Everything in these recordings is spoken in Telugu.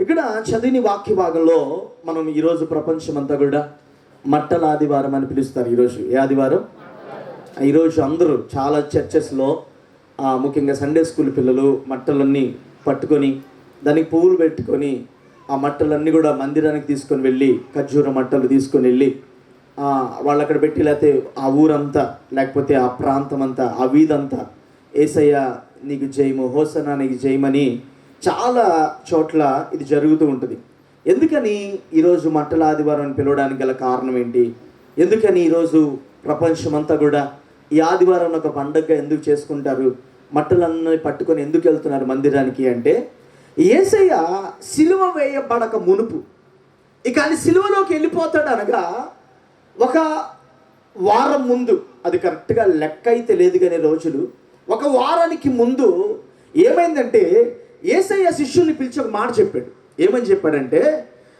ఇక్కడ చదివిన వాక్య భాగంలో మనం ఈరోజు ప్రపంచమంతా కూడా మట్టల ఆదివారం అని పిలుస్తారు. ఈరోజు ఏ ఆదివారం? ఈరోజు అందరూ చాలా చర్చెస్లో ముఖ్యంగా సండే స్కూల్ పిల్లలు మట్టలన్నీ పట్టుకొని దానికి పువ్వులు పెట్టుకొని ఆ మట్టలన్నీ కూడా మందిరానికి తీసుకొని వెళ్ళి ఖర్జూర మట్టలు తీసుకొని వెళ్ళి వాళ్ళు అక్కడ పెట్టి, లేకపోతే ఆ ఊరంతా లేకపోతే ఆ ప్రాంతం అంతా ఆ వీధంతా యేసయ్య నీకు జయము, హోసన్నా నీకు జయమని చాలా చోట్ల ఇది జరుగుతూ ఉంటుంది. ఎందుకని ఈరోజు మట్టల ఆదివారం అని పిలవడానికి గల కారణం ఏంటి? ఎందుకని ఈరోజు ప్రపంచమంతా కూడా ఈ ఆదివారం ఒక పండుగగా ఎందుకు చేసుకుంటారు? మట్టలన్నీ పట్టుకొని ఎందుకు వెళ్తున్నారు మందిరానికి అంటే, యేసయ్య సిలువ వేయబడక మునుపు ఇక ఆయన సిలువలోకి వెళ్ళిపోతాడు అనగా ఒక వారం ముందు, అది కరెక్ట్గా లెక్క అయితే లేదు కానీ రోజులు, ఒక వారానికి ముందు ఏమైందంటే యేసయ్య శిష్యుల్ని పిలిచి ఒక మాట చెప్పాడు. ఏమని చెప్పాడంటే,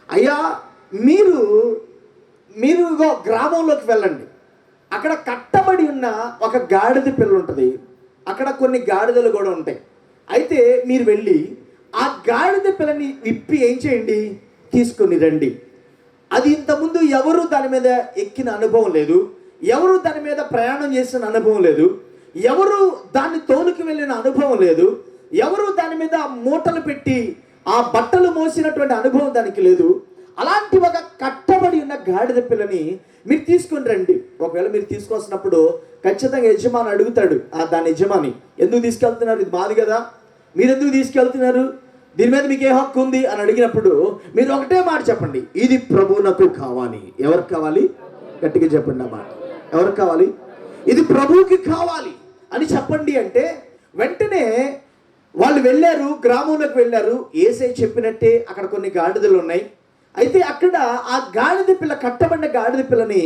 అయ్యా మీరు గ్రామంలోకి వెళ్ళండి, అక్కడ కట్టబడి ఉన్న ఒక గాడిద పిల్ల ఉంటుంది, అక్కడ కొన్ని గాడిదలు కూడా ఉంటాయి. అయితే మీరు వెళ్ళి ఆ గాడిద పిల్లని విప్పి ఏం చేయండి, తీసుకొని రండి. అది ఇంతకుముందు ఎవరు దాని మీద ఎక్కిన అనుభవం లేదు, ఎవరు దాని మీద ప్రయాణం చేసిన అనుభవం లేదు, ఎవరు దాన్ని తోలుకు వెళ్ళిన అనుభవం లేదు, ఎవరు దాని మీద మూటలు పెట్టి ఆ బట్టలు మోసినటువంటి అనుభవం దానికి లేదు. అలాంటి ఒక కట్టబడి ఉన్న గాడిద పిల్లని మీరు తీసుకొని రండి. ఒకవేళ మీరు తీసుకొస్తున్నప్పుడు ఖచ్చితంగా యజమాని అడుగుతాడు, దాని యజమాని, ఎందుకు తీసుకెళ్తున్నారు? ఇది మాది కదా, మీరు ఎందుకు తీసుకెళ్తున్నారు? దీని మీద మీకు ఏ హక్కు ఉంది అని అడిగినప్పుడు మీరు ఒకటే మాట చెప్పండి, ఇది ప్రభువునకు కావాలి. ఎవరికి కావాలి? గట్టిగా చెప్పండి ఆ మాట. ఎవరికి కావాలి? ఇది ప్రభువుకి కావాలి అని చెప్పండి అంటే వెంటనే వాళ్ళు వెళ్ళారు, గ్రామంలోకి వెళ్ళారు. యేసయ్య చెప్పినట్టే అక్కడ కొన్ని గాడిదలు ఉన్నాయి. అయితే అక్కడ ఆ గాడిద పిల్ల, కట్టబడిన గాడిద పిల్లని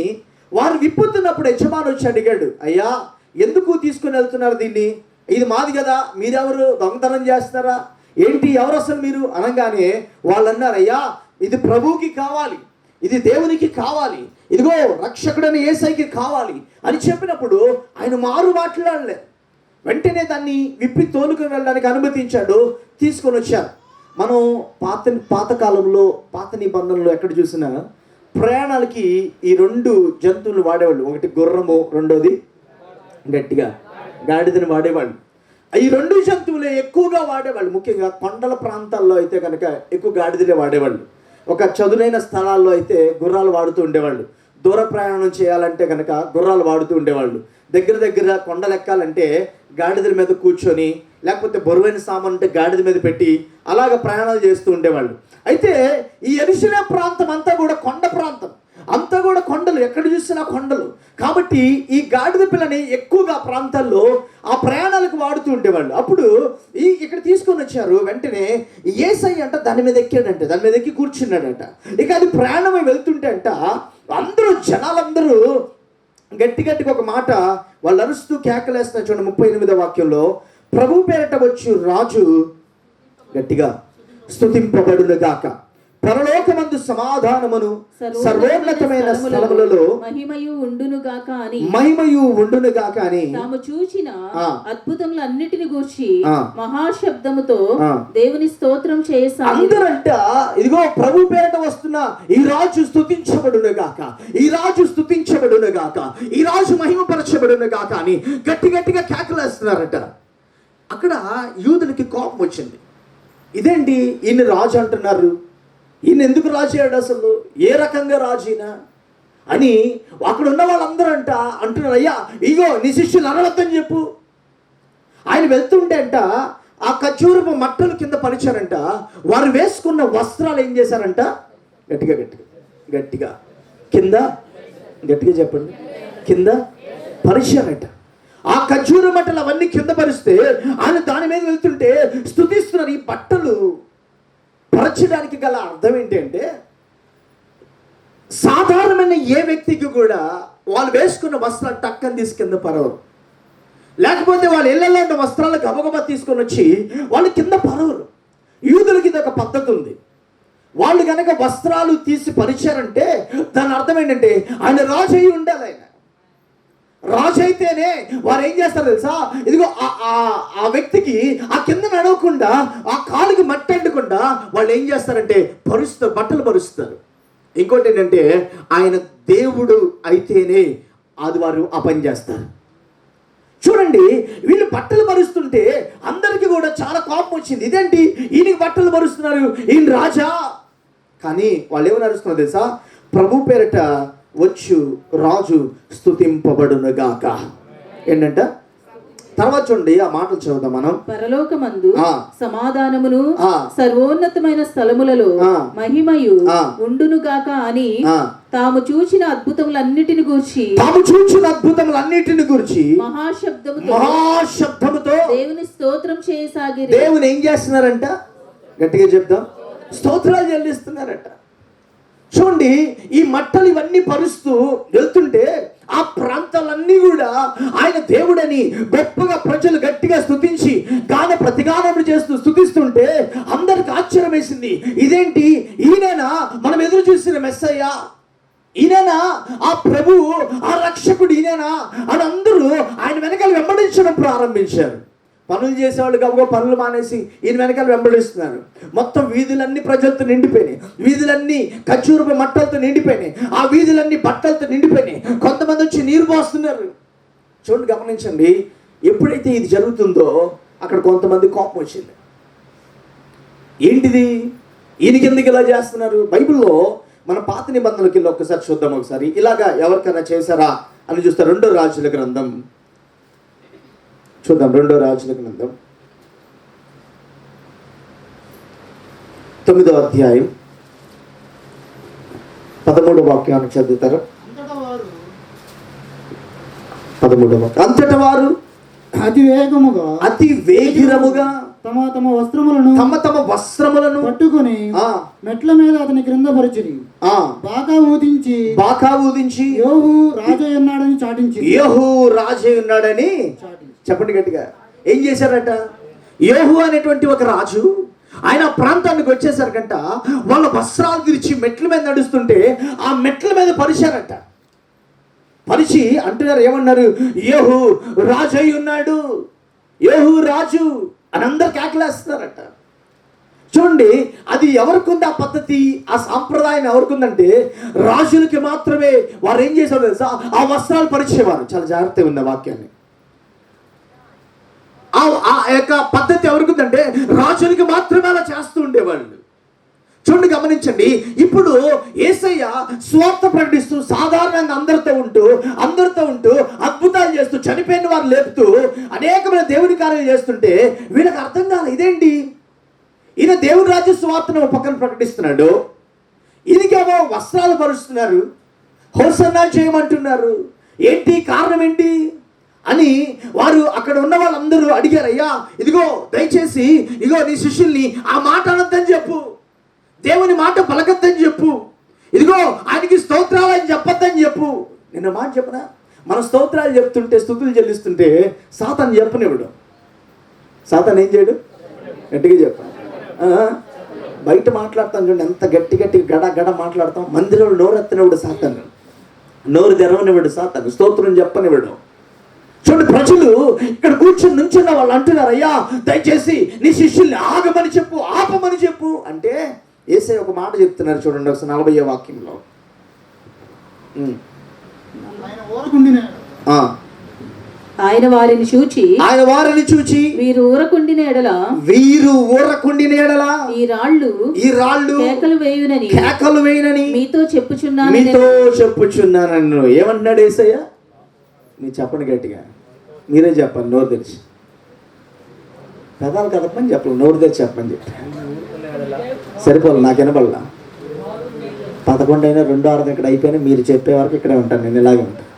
వారు విప్పుతున్నప్పుడు యజమాని వచ్చి అడిగాడు, అయ్యా ఎందుకు తీసుకుని వెళ్తున్నారు దీన్ని? ఇది మాది కదా, మీరెవరు? దొంగతనం చేస్తారా ఏంటి? ఎవరు అసలు మీరు అనగానే వాళ్ళు అన్నారు, అయ్యా ఇది ప్రభువుకి కావాలి, ఇది దేవునికి కావాలి, ఇదిగో రక్షకుడని యేసయ్యకి కావాలి అని చెప్పినప్పుడు ఆయన మారు మాట్లాడలే. వెంటనే దాన్ని విప్పి తోలుకొని వెళ్ళడానికి అనుమతించాడు, తీసుకొని వచ్చారు. మనం పాతకాలంలో పాత నిబంధనలు ఎక్కడ చూసినా ప్రయాణాలకి ఈ రెండు జంతువులు వాడేవాళ్ళు. ఒకటి గుర్రము, రెండోది గట్టిగా గాడిదని వాడేవాళ్ళు. ఈ రెండు జంతువులే ఎక్కువగా వాడేవాళ్ళు. ముఖ్యంగా కొండల ప్రాంతాల్లో అయితే కనుక ఎక్కువ గాడిదలే వాడేవాళ్ళు. ఒక చదునైన స్థలాల్లో అయితే గుర్రాలు వాడుతూ ఉండేవాళ్ళు. దూర ప్రయాణం చేయాలంటే కనుక గుర్రాలు వాడుతూ ఉండేవాళ్ళు. దగ్గర కొండలు ఎక్కాలంటే గాడిదల మీద కూర్చొని, లేకపోతే బరువైన సామాన్ అంటే గాడిద మీద పెట్టి అలాగ ప్రయాణాలు చేస్తూ ఉండేవాళ్ళు. అయితే ఈ యెరూషలేము ప్రాంతం అంతా కూడా కొండ ప్రాంతం, అంతా కూడా కొండలు, ఎక్కడ చూసినా కొండలు. కాబట్టి ఈ గాడిద పిల్లని ఎక్కువగా ప్రాంతాల్లో ఆ ప్రయాణాలకు వాడుతూ ఉండేవాళ్ళు. అప్పుడు ఇక్కడ తీసుకొని వచ్చారు. వెంటనే యేసయ్య అంట దాని మీద ఎక్కాడంట, దాని మీద ఎక్కి కూర్చున్నాడంట. ఇక అది ప్రయాణమై వెళ్తుంటే అంట జనాలందరూ గట్టిగా ఒక మాట వాళ్ళు అరుస్తూ కేకలేస్తున్నారు. చూడండి 38వ వాక్యంలో, ప్రభు పేరట వచ్చు రాజు గట్టిగా స్తుతింపబడును గాక, పరలోకమందు సమాధానమును సర్వోన్నతమైన స్థలములలో మహిమయు ఉండును గాక అని తాము చూచిన అద్భుతములు అన్నిటిని గూర్చి మహాశబ్దముతో దేవుని స్తోత్రం చేయసాగారు. అందరంట ఇదిగో ప్రభు పేరట వస్తున్న ఈ రాజు స్తుతించబడును గాక, ఈ రాజు స్తుతించబడును గాక, ఈ రాజు మహిమపరచబడును గాక అని గట్టిగా కేకలేస్తున్నారట. అక్కడ యూదులకి కోపం వచ్చింది. ఇదేంటి ఈయన రాజు అంటున్నారు, ఈయన ఎందుకు రాజు అయ్యాడు, అసలు ఏ రకంగా రాజు ఈయన అని అక్కడ ఉన్న వాళ్ళందరూ అంటున్నారు, అయ్యా ఇగో నీ శిష్యులు అనవద్దని చెప్పు. ఆయన వెళ్తుంటే ఆ ఖర్జూరపు మట్టలు కింద పరిచారంట. వారు వేసుకున్న వస్త్రాలు ఏం చేశారంట, గట్టిగా కింద గట్టిగా చెప్పండి, కింద పరిచారంట. ఆ ఖర్జూర మట్టలు అవన్నీ కింద పరిస్తే ఆయన దాని మీద వెళ్తుంటే స్తుతిస్తున్నారు. ఈ బట్టలు పరచడానికి గల అర్థం ఏంటి అంటే, సాధారణమైన ఏ వ్యక్తికి కూడా వాళ్ళు వేసుకున్న వస్త్రాలు టక్కని తీసి కింద పరవరు, లేకపోతే వాళ్ళు ఇళ్ళల్లో ఉన్న వస్త్రాలు గబగబా తీసుకొని వచ్చి వాళ్ళు కింద పరవరు. యూదులకి ఇది ఒక పద్ధతి ఉంది. వాళ్ళు కనుక వస్త్రాలు తీసి పరిచారంటే దాని అర్థం ఏంటంటే ఆయన రాజు అయి ఉండాలి. ఆయన రాజు అయితేనే వారు ఏం చేస్తారు తెలుసా, ఇదిగో ఆ వ్యక్తికి ఆ కింద నడవకుండా, ఆ కాలుకి మట్టి అంటకుండా వాళ్ళు ఏం చేస్తారంటే పరుస్తారు, బట్టలు పరుస్తారు. ఇంకోటి ఏంటంటే ఆయన దేవుడు అయితేనే అది వారు ఆ పని చేస్తారు. చూడండి, వీళ్ళు బట్టలు పరుస్తుంటే అందరికీ కూడా చాలా కోపం వచ్చింది. ఇదేంటి ఈయనకి బట్టలు పరుస్తున్నారు, ఈయన రాజా? కానీ వాళ్ళు ఏమని అరుస్తున్నారు తెలుసా, ప్రభు పేరట వచ్చు రాజు స్తుతింపబడునుగాక. ఏంటంట తర్వాత చూడండి, ఆ మాటలు చదువుదాం మనం. పరలోకమందు సమాధానమును సర్వోన్నతమైన స్థలములలో మహిమయు ఉండునుగాక అని తాము చూచిన అద్భుతములన్నిటిని గూర్చి మహాశబ్దముతో దేవుని స్తోత్రం చేయసాగిరి. దేవుని ఏం చేస్తున్నారంట? గట్టిగా చెప్దాం, స్తోత్రాలు చెల్లిస్తున్నారట. చూడండి, ఈ మట్టలు ఇవన్నీ పరుస్తూ వెళ్తుంటే ఆ ప్రాంతాలన్నీ కూడా ఆయన దేవుడని గొప్పగా ప్రజలు గట్టిగా స్తుతించి ప్రతిగానములు చేస్తూ స్తుతిస్తుంటే అందరికి ఆశ్చర్యం వేసింది. ఇదేంటి, ఈయననా మనం ఎదురు చూసిన మెస్సయ్య? ఈయననా ఆ ప్రభువు, ఆ రక్షకుడు ఈయననా అని అందరూ ఆయన వెనకాల వెంబడించడం ప్రారంభించారు. పనులు చేసేవాళ్ళు గబగబా పనులు మానేసి ఈయన వెనకాల వెంబడిస్తున్నారు. మొత్తం వీధులన్నీ ప్రజలతో నిండిపోయినాయి, వీధులన్నీ ఖర్జూరపు మట్టలతో నిండిపోయినాయి, ఆ వీధులన్నీ బట్టలతో నిండిపోయినాయి. కొంతమంది వచ్చి నీరు పోస్తున్నారు. చూడండి, గమనించండి, ఎప్పుడైతే ఇది జరుగుతుందో అక్కడ కొంతమంది కోపం వచ్చింది. ఏంటిది, ఈయనకి ఎందుకు ఇలా చేస్తున్నారు? బైబిల్లో మన పాత నిబంధనలకి వెళ్ళి ఒక్కసారి చూద్దాం. ఒకసారి ఇలాగా ఎవరికైనా చేశారా అని చూస్తే 2 రాజుల గ్రంథం చూద్దాం. 2 రాజుల గ్రంథం 9వ అధ్యాయం 13వ వాక్యాన్ని చదువుతారు. 13వ వాక్యం. అంతటా వారు అతి వేగిరముగా తమ తమ వస్త్రములను పట్టుకొని మెట్ల మీద అతని క్రింద పరిచిరి. బాకా ఊదించి యోహు రాజై ఉన్నాడని చెప్పండి గట్టిగా. ఏం చేశారట? యోహు అనేటువంటి ఒక రాజు ఆయన ప్రాంతానికి వచ్చేసరికంట వాళ్ళ వస్త్రాలు విరిచి మెట్ల మీద నడుస్తుంటే ఆ మెట్ల మీద పరిచారట. పరిచి అంటున్నారు, ఏమన్నారు? యోహు రాజు అయి ఉన్నాడు, యోహు రాజు అని అందరు కేకలేస్తున్నారట. చూడండి, అది ఎవరికి ఉంది ఆ పద్ధతి, ఆ సాంప్రదాయం ఎవరికి ఉందంటే రాజులకి మాత్రమే. వారు ఏం చేశారు తెలుసా, ఆ వస్త్రాలు పరిచేవారు. చాలా జాగ్రత్తగా ఉంది ఆ వాక్యాన్ని. ఆ యొక్క పద్ధతి ఎవరికి ఉందంటే రాజులకి మాత్రమే అలా చేస్తూ ఉండేవాళ్ళు. చూడండి, గమనించండి. ఇప్పుడు యేసయ్య స్వార్థ ప్రకటిస్తూ సాధారణంగా అందరితో ఉంటూ అద్భుతాలు చేస్తూ చనిపోయిన వారు లేపుతూ అనేకమైన దేవుని కార్యాలు చేస్తుంటే వీళ్ళకి అర్థం కాదు. ఇదేంటి, ఈయన దేవుని రాజ్య స్వార్థను పక్కన ప్రకటిస్తున్నాడు, ఈయనకేమో వస్త్రాలు పరుస్తున్నారు, హోసన్నా చేయమంటున్నారు. ఏంటి కారణం ఏంటి అని వారు అక్కడ ఉన్న వాళ్ళందరూ అడిగారు. అయ్యా, ఇదిగో దయచేసి ఇదిగో నీ శిష్యుల్ని ఆ మాట అనొద్దని చెప్పు, దేవుని మాట పలకద్దని చెప్పు, ఇదిగో ఆయనకి స్తోత్రాలు అని చెప్పొద్దని చెప్పు. నిన్న మాట చెప్పనా, మన స్తోత్రాలు చెప్తుంటే స్తుతులు చెల్లిస్తుంటే సాతాను చెప్పనివ్వడు. సాతాను ఏం చేయడు? గట్టిగా చెప్పాను. బయట మాట్లాడతాం చూడండి, ఎంత గట్టి గడ మాట్లాడతాం. మందిరంలో నోరెత్తనివాడు సాతాను, నోరు తెరవనివాడు సాతాను, స్తోత్రం చెప్పనివాడు. చూడండి, ప్రజలు ఇక్కడ కూర్చొని నుంచున్న వాళ్ళు అంటున్నారు, అయ్యా దయచేసి నీ శిష్యుల్ని ఆగమని చెప్పు, ఆపమని చెప్పు అంటే యేసయ్య ఒక మాట చెప్తున్నారు. చూడండి ఒకసారి 40వ వాక్యంలో. ఆయన వారిని చూచి వీరు ఊరకుండిన ఎడల ఈ రాళ్ళు కేకలు వేయునని మీతో చెప్పుచున్నాను. ఏమన్నాడు యేసయ్య? మీరు చెప్పండి గట్టిగా, మీరే చెప్పండి. నోరు తెరిచి, పెదాలు కదపని చెప్పండి, నోరు తెరిచి చెప్పని చెప్పి సరిపోలే. నాకు వినబడలా. 11 అయినా 2 6 ఇక్కడ అయిపోయినా మీరు చెప్పే వరకు ఇక్కడే ఉంటాను. నేను ఇలాగే ఉంటాను.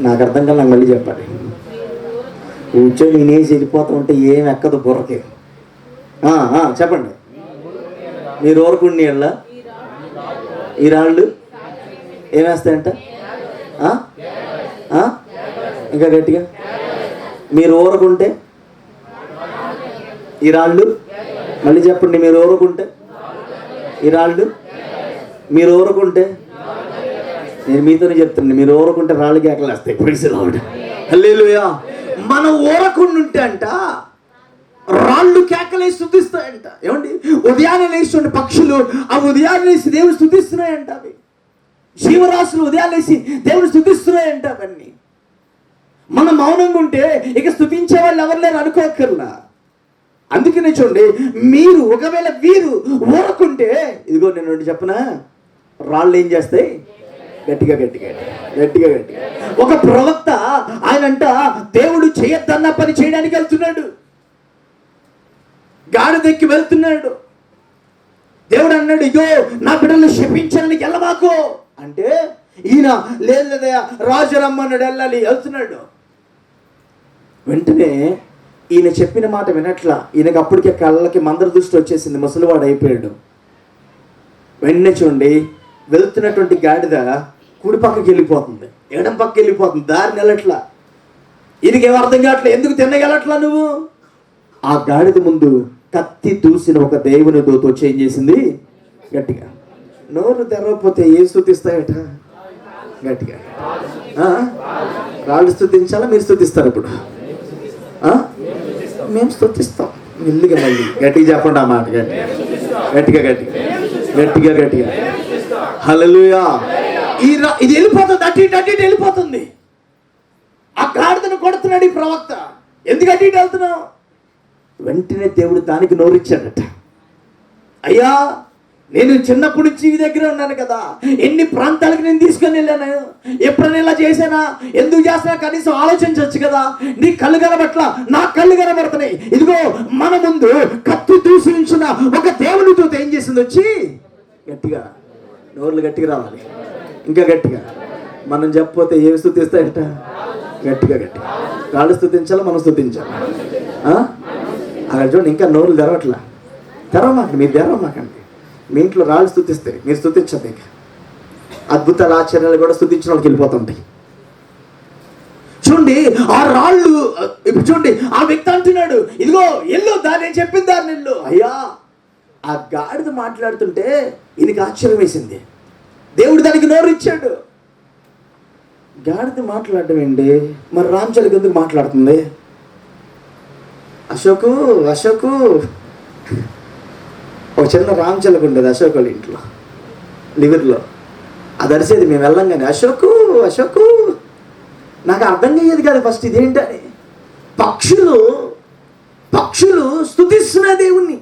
నాకు అర్థం కాదు, నాకు మళ్ళీ చెప్పాలి. కూర్చొని నేనేసి వెళ్ళిపోతూ ఉంటే ఏం ఎక్కదు బుర్రకి. చెప్పండి. మీరు ఊరుకుండి అలా ఈ రాళ్ళు ఏమేస్తాయంట? ఇంకా గట్టిగా, మీరు ఊరుకుంటే ఈ రాళ్ళు, మళ్ళీ చెప్పండి, మీరు ఊరుకుంటే ఈ రాళ్ళు మీరు ఊరుకుంటే, నేను మీతోనే చెప్తున్నాను, మీరు ఊరుకుంటే రాళ్ళు కేకలు వస్తాయి. ప్రైజ్ లార్డ్, హల్లెలూయా. మనం ఊరకుండా అంట రాళ్ళు కేకలేసి స్తుతిస్తాయంట. ఏమండి, ఉదయాన్నే లేచి పక్షులు ఆ ఉదయాన్నే లేచి దేవుడు స్తుతిస్తున్నాయంట. అవి జీవరాశులు ఉదయాన్నే లేచి దేవుడు స్తుతిస్తున్నాయంట. అవన్నీ మనం మౌనంగా ఉంటే ఇక స్తుతించే వాళ్ళు ఎవరు లేరు అనుకోకర్లా. అందుకనే చూడండి, మీరు ఒకవేళ వీరు ఊరకుంటే, ఇదిగో నేను ఒకటి చెప్పనా, రాళ్ళు ఏం చేస్తాయి? గట్టిగా గట్టిగా గట్టిగా గట్టిగా. ఒక ప్రవక్త ఆయనంట దేవుడు చేయొద్దన్న పని చేయడానికి వెళ్తున్నాడు, గాడిదెక్కి వెళ్తున్నాడు. దేవుడు అన్నాడు, ఇగో నా బిడ్డలు శపించడానికి వెళ్ళమాకో అంటే, ఈయన లేదు లేదయా రాజు రమ్మన్నాడు, వెళ్ళాలి, వెళ్తున్నాడు. వెంటనే ఈయన చెప్పిన మాట వినట్లా. ఈయనకు అప్పటికే కళ్ళకి మందర దృష్టి వచ్చేసింది, ముసలివాడు అయిపోయాడు. వెంటనే చూడండి, వెళ్తున్నటువంటి గాడిద కుడి పక్కకి వెళ్ళిపోతుంది, ఎడం పక్కకి వెళ్ళిపోతుంది, దారిని వెళ్ళట్లా. ఈయనకి ఏం అర్థం కావట్లే, ఎందుకు తిన్నగలట్లా నువ్వు? ఆ గాడిద ముందు కత్తి దూసిన ఒక దేవుని దూత వచ్చి ఏం చేసింది? గట్టిగా, నోరు తెరవకపోతే ఏం స్తుతిస్తాయట? గట్టిగా, రాళ్ళు స్తుతించాలా? మీరు స్తుతిస్తారు ఇప్పుడు? మేము స్తుతిస్తాం. మెల్లిగా మళ్ళీ గట్టిగా చెప్పండి ఆ మాట, గట్టిగా గట్టిగా గట్టిగా గట్టిగా గట్టిగా. హల్లెలూయా. ఇది వెళ్ళిపోతుంది, అటు ఇటు వెళ్ళిపోతుంది. ఆ గాడిదను కొడుతున్నాడు ఈ ప్రవక్త. ఎందుకు అటు ఇటు వెళ్తున్నావు? వెంటనే దేవుడు దానికి నోరిచ్చాడట. అయ్యా, నేను చిన్నప్పటి నుంచి ఈ దగ్గర ఉన్నాను కదా, ఎన్ని ప్రాంతాలకు నేను తీసుకొని వెళ్ళాను, ఎప్పుడైనా ఇలా చేశానా? ఎందుకు చేసినా కనీసం ఆలోచించవచ్చు కదా. నీ కళ్ళు కనబట్ల, నా కళ్ళు కనబడుతున్నాయి. ఇదిగో మన ముందు కత్తి దూసి ఉంచిన ఒక దేవునితో ఏం చేసింది? వచ్చి గట్టిగా, నోర్లు గట్టిగా రావాలి, ఇంకా గట్టిగా. మనం చెప్పపోతే ఏమి స్తుతిస్తాయట? గట్టిగా గట్టిగా. రాళ్ళు స్తుతించాలా, మనం స్తుతించాలి. అక్కడ చూడండి, ఇంకా నోర్లు తెరవట్లా. తెరవమాకండి, మీరు తెరవమాకండి. మీ ఇంట్లో రాళ్ళు స్తుతిస్తాయి, మీరు స్తుతించదు. ఇక అద్భుతాలు ఆశ్చర్యాలు కూడా స్తుతించిన వాళ్ళకి వెళ్ళిపోతుంటాయి. చూడండి, ఆ రాళ్ళు ఇప్పుడు చూడండి, ఆ వ్యక్తి అంటున్నాడు, ఇదిగో ఎల్లు, దాన్ని చెప్పిన దాన్ని ఎల్లు. అయ్యా, ఆ గాడిద మాట్లాడుతుంటే ఈయనకి ఆశ్చర్యం వేసింది. దేవుడు దానికి నోరు ఇచ్చాడు. గాడిద మాట్లాడటం ఏంటి? మరి రామచలకి ఎందుకు మాట్లాడుతుంది? అశోకు అశోకు ఒక చిన్న రామచలక ఉండేది అశోక్ వాళ్ళ ఇంట్లో, లివర్లో. అది అరిసేది మేము వెళ్ళంగానే, అశోకు అశోకు. నాకు అర్థం అయ్యేది కాదు ఫస్ట్ ఇదేంటని. పక్షులు పక్షులు స్తుతిస్తున్న దేవుణ్ణి.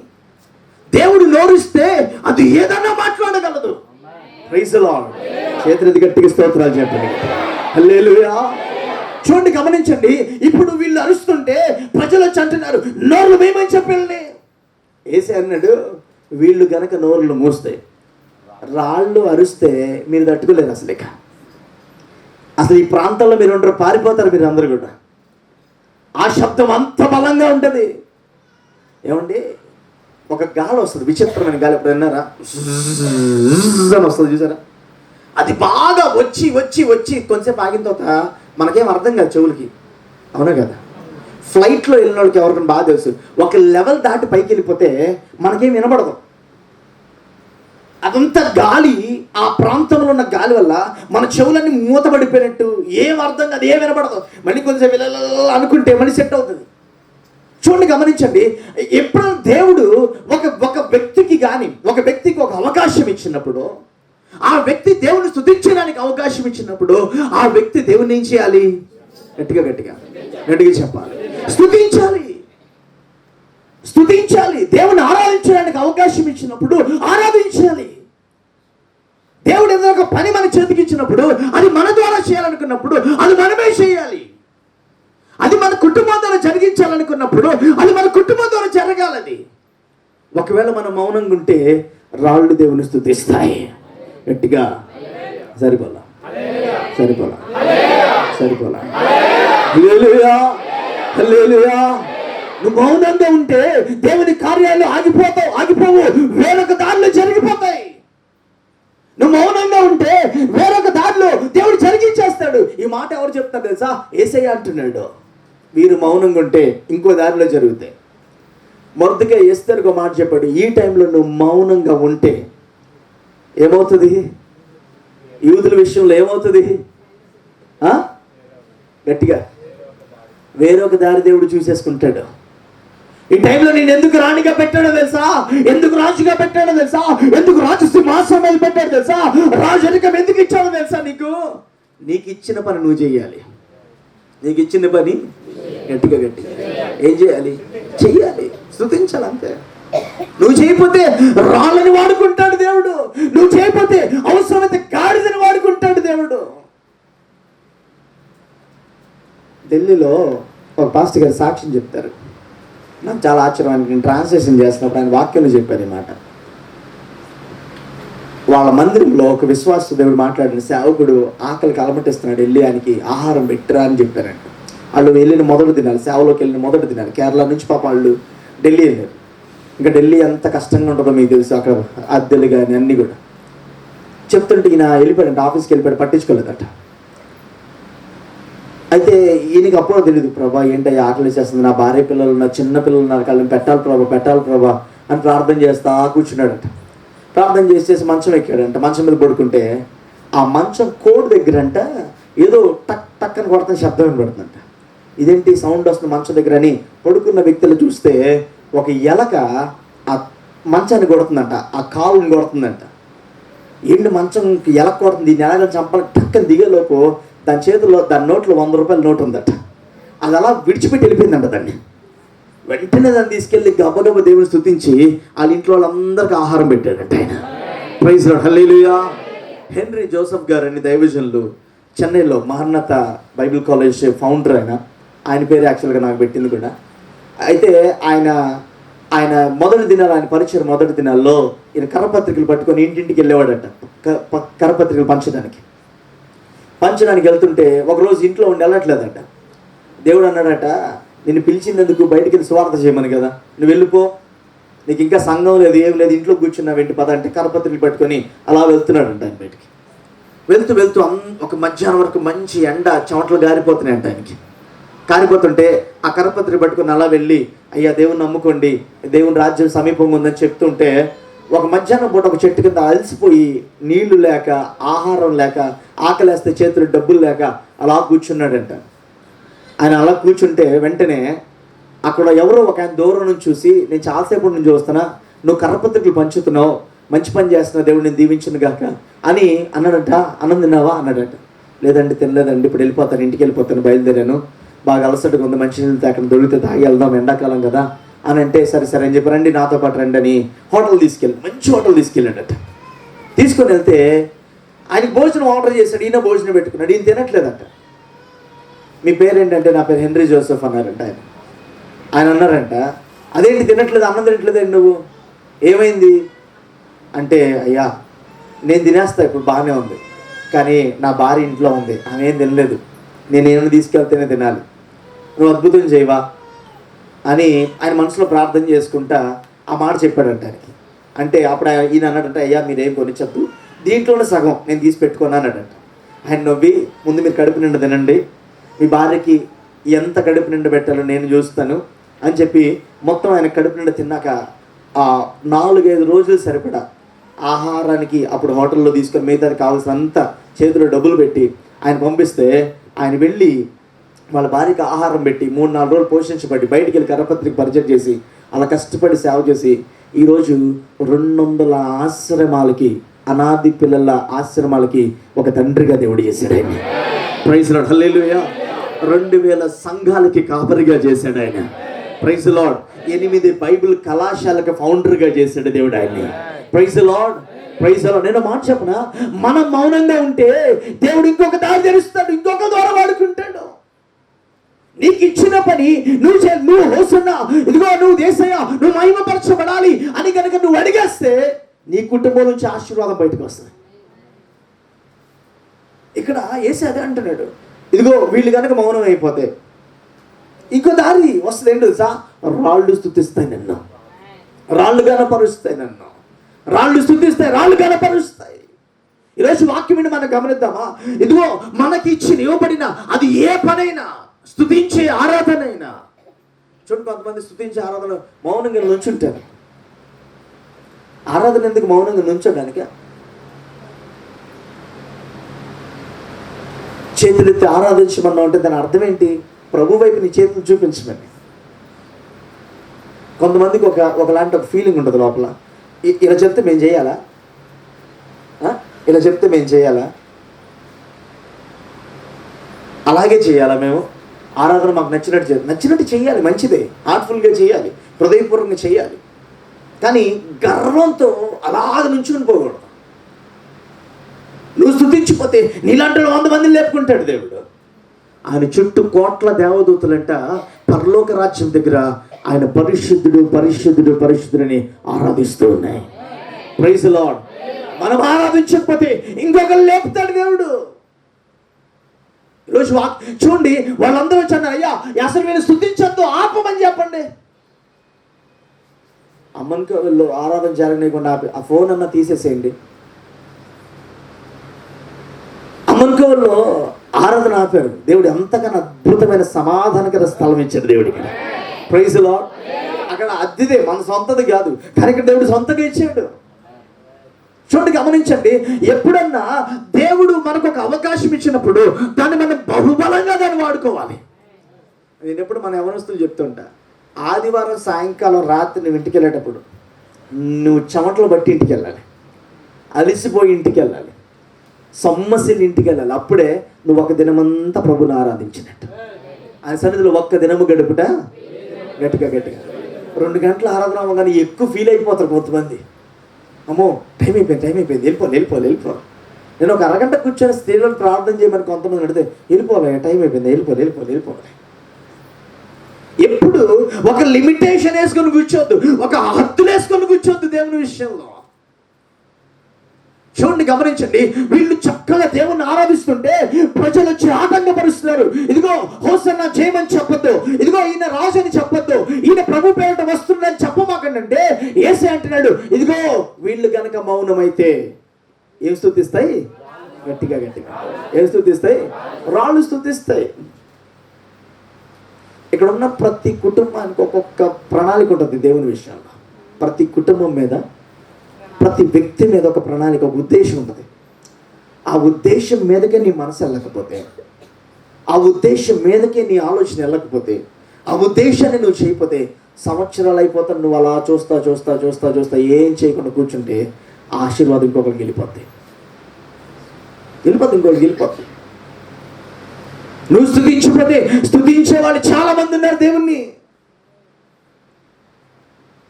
దేవుడు నోరిస్తే అది ఏదన్నా మాట్లాడగలదు. Praise the lord. చేతులెత్తి గట్టిగా స్తోత్రాలు చెప్పండి. హల్లెలూయా. చూడండి, గమనించండి. ఇప్పుడు వీళ్ళు అరుస్తుంటే ప్రజలు వచ్చి అంటున్నారు, నోర్లు మేమని చెప్పండి. ఏసే అన్నాడు, వీళ్ళు గనక నోర్లు మూస్తాయి, రాళ్ళు అరుస్తే మీరు తట్టుకోలేరు. అసలు ఈ ప్రాంతంలో మీరు ఉండరు, పారిపోతారు మీరు అందరూ కూడా. ఆ శబ్దం అంత బలంగా ఉంటుంది. ఏమండి, ఒక గాలి వస్తుంది, విచిత్రమైన గాలి. ఎప్పుడు విన్నారా? అని వస్తుంది, చూసారా? అది బాగా వచ్చి వచ్చి వచ్చి కొంచెంసేపు ఆగిన తర్వాత మనకేం అర్థం కాదు చెవులకి, అవునా కదా? ఫ్లైట్లో వెళ్ళిన వాళ్ళకి ఎవరికైనా బాగా తెలుసు, ఒక లెవెల్ దాటి పైకి వెళ్ళిపోతే మనకేం వినపడదు. అదంతా గాలి, ఆ ప్రాంతంలో ఉన్న గాలి వల్ల మన చెవులన్నీ మూతపడిపోయినట్టు, ఏం అర్థం కాదు, ఏం వినపడదు. మళ్ళీ కొంచెం అనుకుంటే మళ్ళీ సెట్ అవుతుంది. చూడండి, గమనించండి. ఎప్పుడు దేవుడు ఒక వ్యక్తికి కానీ ఒక వ్యక్తికి ఒక అవకాశం ఇచ్చినప్పుడు, ఆ వ్యక్తి దేవుని స్తుతించడానికి అవకాశం ఇచ్చినప్పుడు, ఆ వ్యక్తి దేవుని ఏం చేయాలి? గట్టిగా గట్టిగా గట్టిగా చెప్పాలి, స్తుతించాలి, స్తుతించాలి. దేవుని ఆరాధించడానికి అవకాశం ఇచ్చినప్పుడు ఆరాధించాలి. దేవుడు ఏదో ఒక పని మన చేతికి ఇచ్చినప్పుడు, అది మన ద్వారా చేయాలనుకున్నప్పుడు అది మనమే చేయాలి. అది మన కుటుంబం ద్వారా జరిగించాలనుకున్నప్పుడు అది మన కుటుంబం ద్వారా జరగాలని. ఒకవేళ మనం మౌనంగా ఉంటే రాళ్ళు దేవుని స్తుతిస్తాయి. గట్టిగా సరిపోలా సరిపోలా సరిపోలా. హల్లెలూయా, హల్లెలూయా. నువ్వు మౌనంగా ఉంటే దేవుని కార్యాలు ఆగిపోవు, వేరొక దారిలో జరిగిపోతాయి. నువ్వు మౌనంగా ఉంటే వేరొక దారిలో దేవుడు జరిగించేస్తాడు. ఈ మాట ఎవరు చెప్తారు తెలుసా? యేసయ్య అంటున్నాడు, మీరు మౌనంగా ఉంటే ఇంకో దారిలో జరుగుతాయి. మొదటిగా ఎస్తేరుకు మాట చెప్పాడు, ఈ టైంలో నువ్వు మౌనంగా ఉంటే ఏమవుతుంది? యూదుల విషయంలో ఏమవుతుంది? గట్టిగా వేరొక దారి దేవుడు చూసేసుకుంటాడు. ఈ టైంలో నేను ఎందుకు రాణిగా పెట్టాడో తెలుసా? ఎందుకు రాజుగా పెట్టాడో తెలుసా? ఎందుకు రాజు సింహాసనం మీద పెట్టాడో తెలుసా? రాజరికం ఎందుకు ఇచ్చాడో తెలుసా? నీకు ఇచ్చిన పని నువ్వు చేయాలి. నీకు ఇచ్చిన పని గట్టిగా ఏం చేయాలి? చెయ్యాలి, స్తుతించాలి, అంతే. నువ్వు చేయకపోతే రాళ్ళని వాడుకుంటాడు దేవుడు. నువ్వు చేయకపోతే అవసరమైతే గాడిదని వాడుకుంటాడు దేవుడు. ఢిల్లీలో ఒక పాస్టర్ గారు సాక్ష్యం చెప్తారు. నాకు చాలా ఆశ్చర్యం. నేను ట్రాన్స్లేషన్ చేస్తున్నప్పుడు ఆయన వాక్యంలో చెప్పారు ఈ మాట. వాళ్ళ మందిరంలో ఒక విశ్వాస దేవుడు మాట్లాడిన సేవకుడు ఆకలికి అలమటిస్తున్నాడు, వెళ్ళి ఆయనకి ఆహారం పెట్టరా అని చెప్పారంట. వాళ్ళు వెళ్ళిన మొదటి దినాలు, సేవలోకి వెళ్ళిన మొదటి దినాలు, కేరళ నుంచి పాప వాళ్ళు ఢిల్లీ వెళ్ళారు. ఇంకా ఢిల్లీ ఎంత కష్టంగా ఉంటుందో మీకు తెలుసు. అక్కడ అద్దెలు కానీ అన్నీ కూడా చెప్తుంటే ఈయన వెళ్ళిపోయాడంట, ఆఫీస్కి వెళ్ళిపోయాడు, పట్టించుకోలేదట. అయితే ఈయనకి అప్పుడు తెలియదు, ప్రభా ఏంటయ్యా ఆకలి చేస్తుంది, నా భార్య పిల్లలు, నా చిన్న పిల్లలు ఉన్నారు, వాళ్ళని పెట్టాలి ప్రభా అని ప్రార్థన చేస్తా కూర్చున్నాడట. ప్రార్థన చేసేసి మంచం ఎక్కాడంట. మంచం మీద పడుకుంటే ఆ మంచం కోడ్ దగ్గరంట ఏదో టక్ టక్ అని కొడుతున్న శబ్దం వినబడుతుందంట. ఇదేంటి సౌండ్ వస్తుంది మంచం దగ్గర అని పడుకున్న వ్యక్తులు చూస్తే ఒక ఎలక ఆ మంచాన్ని కొడుతుందంట, ఆ కాలుని కొడుతుందంట. ఏంటి మంచంకి ఎలక కొడుతుంది, ఈ నెలగా చంపాలి టక్కని దిగేలోపు దాని చేతుల్లో దాని నోట్లో 100 రూపాయల నోటు ఉందట. అది అలా విడిచిపెట్టి వెళ్ళిపోయిందంట. దాన్ని వెంటనే దాన్ని తీసుకెళ్ళి గబగబ దేవుని స్తుతించి వాళ్ళ ఇంట్లో వాళ్ళందరికీ ఆహారం పెట్టాడంట ఆయన. ప్రైజ్ లార్డ్, హల్లెలూయా. హెన్రీ జోసెఫ్ గారు అని దైవజనులు చెన్నైలో మహన్నత బైబిల్ కాలేజ్ ఫౌండర్. ఆయన పేరు యాక్చువల్గా నాకు పెట్టింది కూడా. అయితే ఆయన మొదటి దినాలు, ఆయన పరిచయం మొదటి దినాల్లో ఈయన కరపత్రికలు పట్టుకొని ఇంటింటికి వెళ్ళేవాడట, కరపత్రికలు పంచడానికి వెళ్తుంటే ఒకరోజు ఇంట్లో ఉండి వెళ్ళట్లేదట. దేవుడు అన్నాడట, నిన్ను పిలిచినందుకు బయటికి వెళ్ళి సువార్త చేయమని కదా, నువ్వు వెళ్ళిపో, నీకు ఇంకా సంఘం లేదు ఏం లేదు, ఇంట్లో కూర్చున్నావు ఏంటి పద అంటే కరపత్రికలు పట్టుకొని అలా వెళ్తున్నాడంట. ఆయన బయటికి వెళ్తూ ఒక మధ్యాహ్నం వరకు మంచి ఎండ, చెమటలు గారిపోతున్నాయంట ఆయనకి. కారిపోతుంటే ఆ కరపత్రిక పట్టుకొని అలా వెళ్ళి, అయ్యా దేవుని నమ్ముకోండి, దేవుని రాజ్యం సమీపంగా ఉందని చెప్తుంటే ఒక మధ్యాహ్నం పూట ఒక చెట్టు కింద అలసిపోయి నీళ్లు లేక, ఆహారం లేక, ఆకలేస్తే చేతులు డబ్బులు లేక అలా కూర్చున్నాడంట. ఆయన అలా కూర్చుంటే వెంటనే అక్కడ ఎవరో ఒక ఆయన దూరం నుంచి చూసి, నేను చాలాసేపు నుంచి చూస్తున్నా, నువ్వు కరపత్రికలు పంచుతున్నావు, మంచి పని చేస్తున్నావు, దేవుడు నేను దీవించును గాక అని అన్నాడంట. అన్నం తిన్నావా అన్నాడట. లేదండి తినలేదండి, ఇప్పుడు వెళ్ళిపోతాను, ఇంటికి వెళ్ళిపోతాను, బయలుదేరాను, బాగా అలసటగా ఉంది, మంచి నీళ్ళు తాకని దొరికితే తాగి వెళ్దాం, ఎండాకాలం కదా అని అంటే సరే అని చెప్పి రండి నాతో పాటు రండి అని మంచి హోటల్ తీసుకెళ్ళాడట. తీసుకొని వెళ్తే ఆయనకి భోజనం ఆర్డర్ చేశాడు, ఈయన భోజనం పెట్టుకున్నాడు, ఈయన తినట్లేదట. మీ పేరేంటంటే నా పేరు హెన్రీ జోసెఫ్ అన్నారంట. ఆయన అన్నారంట, అదేంటి తినట్లేదు, అన్నం తినట్లేదండి నువ్వు, ఏమైంది అంటే, అయ్యా నేను తినేస్తా ఇప్పుడు బాగానే ఉంది, కానీ నా భార్య ఇంట్లో ఉంది, ఆమె ఏం తినలేదు, నేను ఏమైనా తీసుకెళ్తేనే తినాలి, నువ్వు అద్భుతం చేయవా అని ఆయన మనసులో ప్రార్థన చేసుకుంటా ఆ మాట చెప్పాడంట ఆయనకి. అంటే అప్పుడు ఈయన అన్నాడంట, అయ్యా మీరేం కొనిచ్చద్దు, దీంట్లోనే సగం నేను తీసి పెట్టుకున్నాను అన్నాడంట. ఆయన నవ్వి, ముందు మీరు కడుపు నిండా తినండి, మీ భార్యకి ఎంత కడుపు నిండా పెట్టాలో నేను చూస్తాను అని చెప్పి మొత్తం ఆయన కడుపు నిండా తిన్నాక ఆ 4-5 రోజులు సరిపడా ఆహారానికి అప్పుడు హోటల్లో తీసుకొని మిగతాది కావాల్సినంత చేతిలో డబ్బులు పెట్టి ఆయన పంపిస్తే ఆయన వెళ్ళి వాళ్ళ భార్యకి ఆహారం పెట్టి 3-4 రోజులు పోషించబడి బయటికి వెళ్ళి కరపత్రిక పరిచయం చేసి అలా కష్టపడి సేవ చేసి ఈరోజు 200 ఆశ్రమాలకి, అనాథి పిల్లల ఆశ్రమాలకి ఒక తండ్రిగా దేవుడు చేశాడు ఆయన. ప్రైజ్ లార్డ్, హల్లెలూయా. 2000 సంఘాలకి కాపరిగా చేశాడు ఆయన. Praise lord. 8 బైబిల్ కళాశాలకు ఫౌండర్గా చేశాడు దేవుడు ఆయన్ని. Praise Lord, praise Lord. నేను మాట చెప్పనా, మనం మౌనంగా ఉంటే దేవుడు ఇంకొక దారి తెరుస్తాడు, ఇంకొక ద్వారా వాడుకుంటాడు. నీకు ఇచ్చిన పని నువ్వు హోసన్నా, ఇదిగో నువ్వు దేశయ్యా, నువ్వు మహిమపరచబడాలి అని కనుక నువ్వు అడిగేస్తే నీ కుటుంబం నుంచి ఆశీర్వాదం బయటకు వస్తుంది. ఇక్కడ యేసు అదే అంటున్నాడు, ఇదిగో వీళ్ళు కనుక మౌనం అయిపోతే ఇంకో దారి వస్తుంది. ఏంటి తెలుసా? రాళ్ళు స్తుతిస్తాయి నన్ను, రాళ్ళు గనపరుస్తాయి నన్ను, రాళ్ళు స్తుతిస్తాయి, రాళ్ళు గనపరుస్తాయి. ఈరోజు వాక్యం విని మనం గమనిద్దామా? ఇదిగో మనకి ఇవ్వబడిన అది ఏ పనైనా, స్తుతించే ఆరాధన అయినా. చూడండి, కొంతమంది స్తుతించే ఆరాధన మౌనంగా నుంచుంటారు. ఆరాధన ఎందుకు మౌనంగా నుంచోడానికి? చేతులెత్తి ఆరాధించమన్నావు అంటే దాని అర్థం ఏంటి? ప్రభు వైపు నీ చేతులు చూపించమని. కొంతమందికి ఒకలాంటి ఒక ఫీలింగ్ ఉంటుంది లోపల, ఇలా చెప్తే మేము చేయాలా, ఇలా చెప్తే మేము చేయాలా, అలాగే చేయాలా, మేము ఆరాధన మాకు నచ్చినట్టు చేయాలి, మంచిదే, హార్ట్ఫుల్గా చేయాలి, హృదయపూర్వకంగా చేయాలి. కానీ గర్వంతో అలాగ నుంచుని పోకూడదు. నువ్వు స్తుతించిపోతే నీలాంటి 100 మందిని లేపుకుంటాడు దేవుడు. ఆయన చుట్టూ కోట్ల దేవదూతలంట పరలోక రాజ్యం దగ్గర ఆయన పరిశుద్ధుడు పరిశుద్ధుడు పరిశుద్ధుడని ఆరాధిస్తూ ఉన్నాయి. Praise Lord. మనం ఆరాధించకపోతే ఇంకొకరు లేపుతాడు దేవుడు. ఈరోజు చూడండి, వాళ్ళందరూ వచ్చారు, అయ్యా అసలు మీరు స్తుతించొద్దు, ఆపమని చెప్పండి. అమ్మనికి వాళ్ళు ఆరాధన జరగనీయకుండా ఆ ఫోన్ అన్న తీసేసేయండి. అమ్మనికి వాళ్ళు ఆరాధన ఆపారు. దేవుడు ఎంతకన్నా అద్భుతమైన సమాధానకర స్థలం ఇచ్చాడు దేవుడికి. Praise Lord. అక్కడ అద్దెదే, మన సొంతది కాదు, కానీ ఇక్కడ దేవుడు సొంతంగా ఇచ్చాడు. చూడండి, గమనించండి, ఎప్పుడన్నా దేవుడు మనకు ఒక అవకాశం ఇచ్చినప్పుడు దాన్ని మనం బహుబలంగా దాన్ని వాడుకోవాలి. నేను ఎప్పుడు మన యవనస్తులు చెప్తుంటా, ఆదివారం సాయంకాలం రాత్రి నువ్వు ఇంటికి వెళ్ళేటప్పుడు నువ్వు చెమటలు బట్టి ఇంటికి వెళ్ళాలి, అలిసిపోయి ఇంటికి వెళ్ళాలి, సొమ్మసిల్లి ఇంటికి వెళ్ళాలి. అప్పుడే నువ్వు ఒక దినమంతా ప్రభుని ఆరాధించినట్టు. ఆయన సన్నిధిలో ఒక్క దినము గడుపుట గట్టిగా 2 గంటల ఆరాధన అవ్వగానే ఎక్కువ ఫీల్ అయిపోతారు కొంతమంది. అమ్మో టైం అయిపోయింది, వెళ్ళిపో. నేను ఒక అరగంట కూర్చొని స్త్రీలను ప్రార్థన చేయమని కొంతమంది అడిగితే వెళ్ళిపోవాలి, టైం అయిపోయింది, వెళ్ళిపోవాలి. ఎప్పుడు ఒక లిమిటేషన్ వేసుకొని కూర్చోద్దు, ఒక హద్దులు వేసుకొని కూర్చోద్దు దేవుని విషయంలో. చూడండి, గమనించండి, వీళ్ళు చక్కగా దేవుణ్ణి ఆరాధిస్తుంటే ప్రజలు వచ్చి ఆటంకపరుస్తున్నారు. ఇదిగో హోసన్నా చేయమని చెప్పొద్దు, ఇదిగో ఈయన రాజు అని చెప్పొద్దు, ఈయన ప్రభు పేరిట వస్తుందని చెప్పమాకండి అంటే యేసే అంటున్నాడు, ఇదిగో వీళ్ళు కనుక మౌనమైతే ఏం స్తుతిస్తాయి? గట్టిగా ఏం స్తుతిస్తాయి? రాళ్ళు స్తుతిస్తాయి. ఇక్కడ ఉన్న ప్రతి కుటుంబానికి ఒక్కొక్క ప్రణాళిక ఉంటుంది దేవుని విషయంలో. ప్రతి కుటుంబం మీద, ప్రతి వ్యక్తి మీద ఒక ప్రణాళిక, ఒక ఉద్దేశం ఉంటుంది. ఆ ఉద్దేశం మీదకే నీ మనసు వెళ్ళకపోతే, ఆ ఉద్దేశం మీదకే నీ ఆలోచన వెళ్ళకపోతే, ఆ ఉద్దేశాన్ని నువ్వు చేయకపోతే సంవత్సరాలు అయిపోతాను నువ్వు అలా చూస్తా ఏం చేయకుండా కూర్చుంటే ఆ ఆశీర్వాదం ఇంకొకరికి వెళ్ళిపోద్ది. నువ్వు స్తుతించకపోతే స్తుతించే వాళ్ళు చాలా మంది ఉన్నారు దేవుణ్ణి.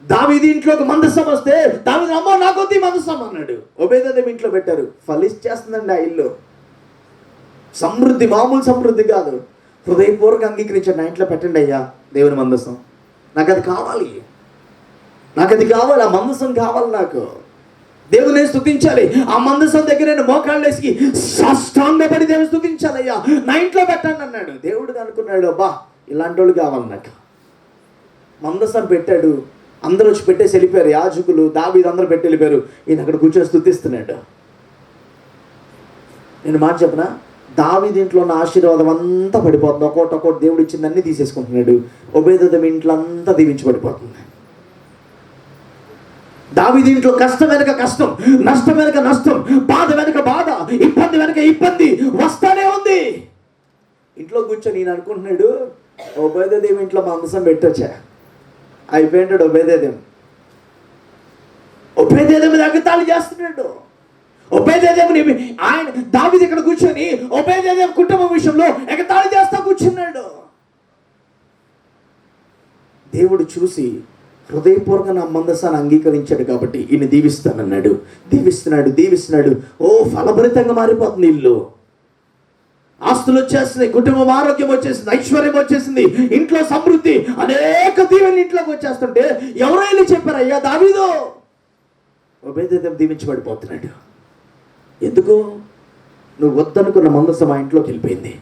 దావీదు ఇంట్లోకి మందసం వస్తే దావీదు అమ్మో నాకొద్ది మందసం అన్నాడు. ఒబేదెదోము ఇంట్లో పెట్టారు, ఫలించేస్తుందండి ఆ ఇల్లు. సమృద్ధి, మామూలు సమృద్ధి కాదు. హృదయపూర్వకంగా అంగీకరించాడు, నా ఇంట్లో పెట్టండి అయ్యా దేవుని మందసం, నాకు అది కావాలి, ఆ మందసం కావాలి, నాకు దేవుని స్తుతించాలి. ఆ మందసం దగ్గర నేను మోకాళ్ళు వేసి సాష్టాంగపడి దేవుని స్తుతించాలి, అయ్యా నా ఇంట్లో పెట్టండి అన్నాడు. దేవుడు అనుకున్నాడు, అబ్బా ఇలాంటి వాళ్ళు కావాలి నాకు. మందసం పెట్టాడు, అందరూ వచ్చి పెట్టేసి వెళ్ళిపోయారు. యాజకులు, దావీదు అందరూ పెట్టి వెళ్ళిపోయారు. ఈయన అక్కడ కూర్చొని స్తుతిస్తున్నాడు. నేను మాట చెప్పనా, దావీదు ఇంట్లో ఉన్న ఆశీర్వాదం అంతా పడిపోతుంది. ఒక్కోటి దేవుడు ఇచ్చిందన్నీ తీసేసుకుంటున్నాడు. ఒబేదెదోము ఇంట్లో అంతా దీవించబడిపోతుంది. దావీదు ఇంట్లో కష్టం వెనక కష్టం, నష్టం వెనక నష్టం, బాధ వెనక బాధ, ఇబ్బంది వెనక ఇబ్బంది వస్తానే ఉంది. ఇంట్లో కూర్చొని ఈయన అనుకుంటున్నాడు, ఒబేదెదోము ఇంట్లో మందసం పెట్టొచ్చా, అయిపోయింటాడు. ఒబేదెదోము ఎగతాళి చేస్తున్నాడు. ఒబేదెదోముని ఆయన దావీదు ఇక్కడ కూర్చొని ఒబేదెదోము కుటుంబం విషయంలో ఎగతాళి చేస్తా కూర్చున్నాడు. దేవుడు చూసి హృదయపూర్వకంగా నా మందసాన్ని అంగీకరించాడు కాబట్టి ఈయన దీవిస్తానన్నాడు. దీవిస్తున్నాడు. ఓ ఫలభరితంగా మారిపోతుంది ఇల్లు. ఆస్తులు వచ్చేస్తున్నాయి, కుటుంబం ఆరోగ్యం వచ్చేసింది, ఐశ్వర్యం వచ్చేసింది, ఇంట్లో సమృద్ధి, అనేక దీవెనలు ఇంట్లోకి వచ్చేస్తుంటే ఎవరో వెళ్ళి చెప్పారు, అయ్యా దావీదు ఒబేదెదోము దీవించబడిపోతున్నాడు. ఎందుకు? నువ్వు వద్దనుకున్న మందసం ఆ ఇంట్లోకి వెళ్ళిపోయింది,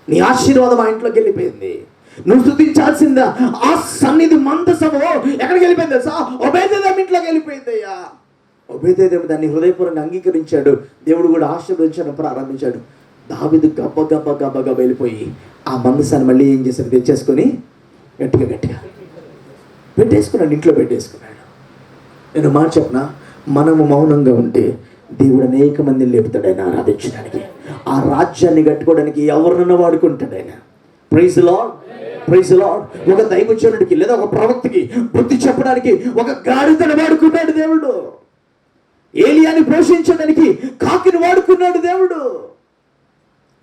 నీ ఆశీర్వాదం ఆ ఇంట్లోకి వెళ్ళిపోయింది. నువ్వు స్తుతించాల్సిందా ఆ సన్నిధి మందసము ఎక్కడికి వెళ్ళిపోయింది తెలుసా? ఒబేదెదోము ఇంట్లోకి వెళ్ళిపోయింది. అయ్యా ఒబేదెదోము దాన్ని హృదయపూర్వకంగా అంగీకరించాడు. దేవుడు కూడా ఆశీర్వదించడం ప్రారంభించాడు. దావీదు గబ్బ వెళ్ళిపోయి ఆ మందసాన్ని మళ్ళీ ఏం చేశాడు? తెచ్చేసుకొని గట్టిగా పెట్టేసుకున్నాడు, ఇంట్లో పెట్టేసుకున్నాడు. నేను మాట చెప్పనా, మనము మౌనంగా ఉంటే దేవుడు అనేక మందిని లేపుతాడు ఆయన ఆరాధించడానికి. ఆ రాజ్యాన్ని కట్టుకోవడానికి ఎవరినైనా వాడుకుంటాడు ఆయన. Praise Lord, praise Lord. ఒక దైవజనుడికి లేదా ఒక ప్రవక్తకి బుద్ధి చెప్పడానికి ఒక గాడిదను వాడుకున్నాడు దేవుడు. ఏలియాని పోషించడానికి కాకిని వాడుకున్నాడు దేవుడు.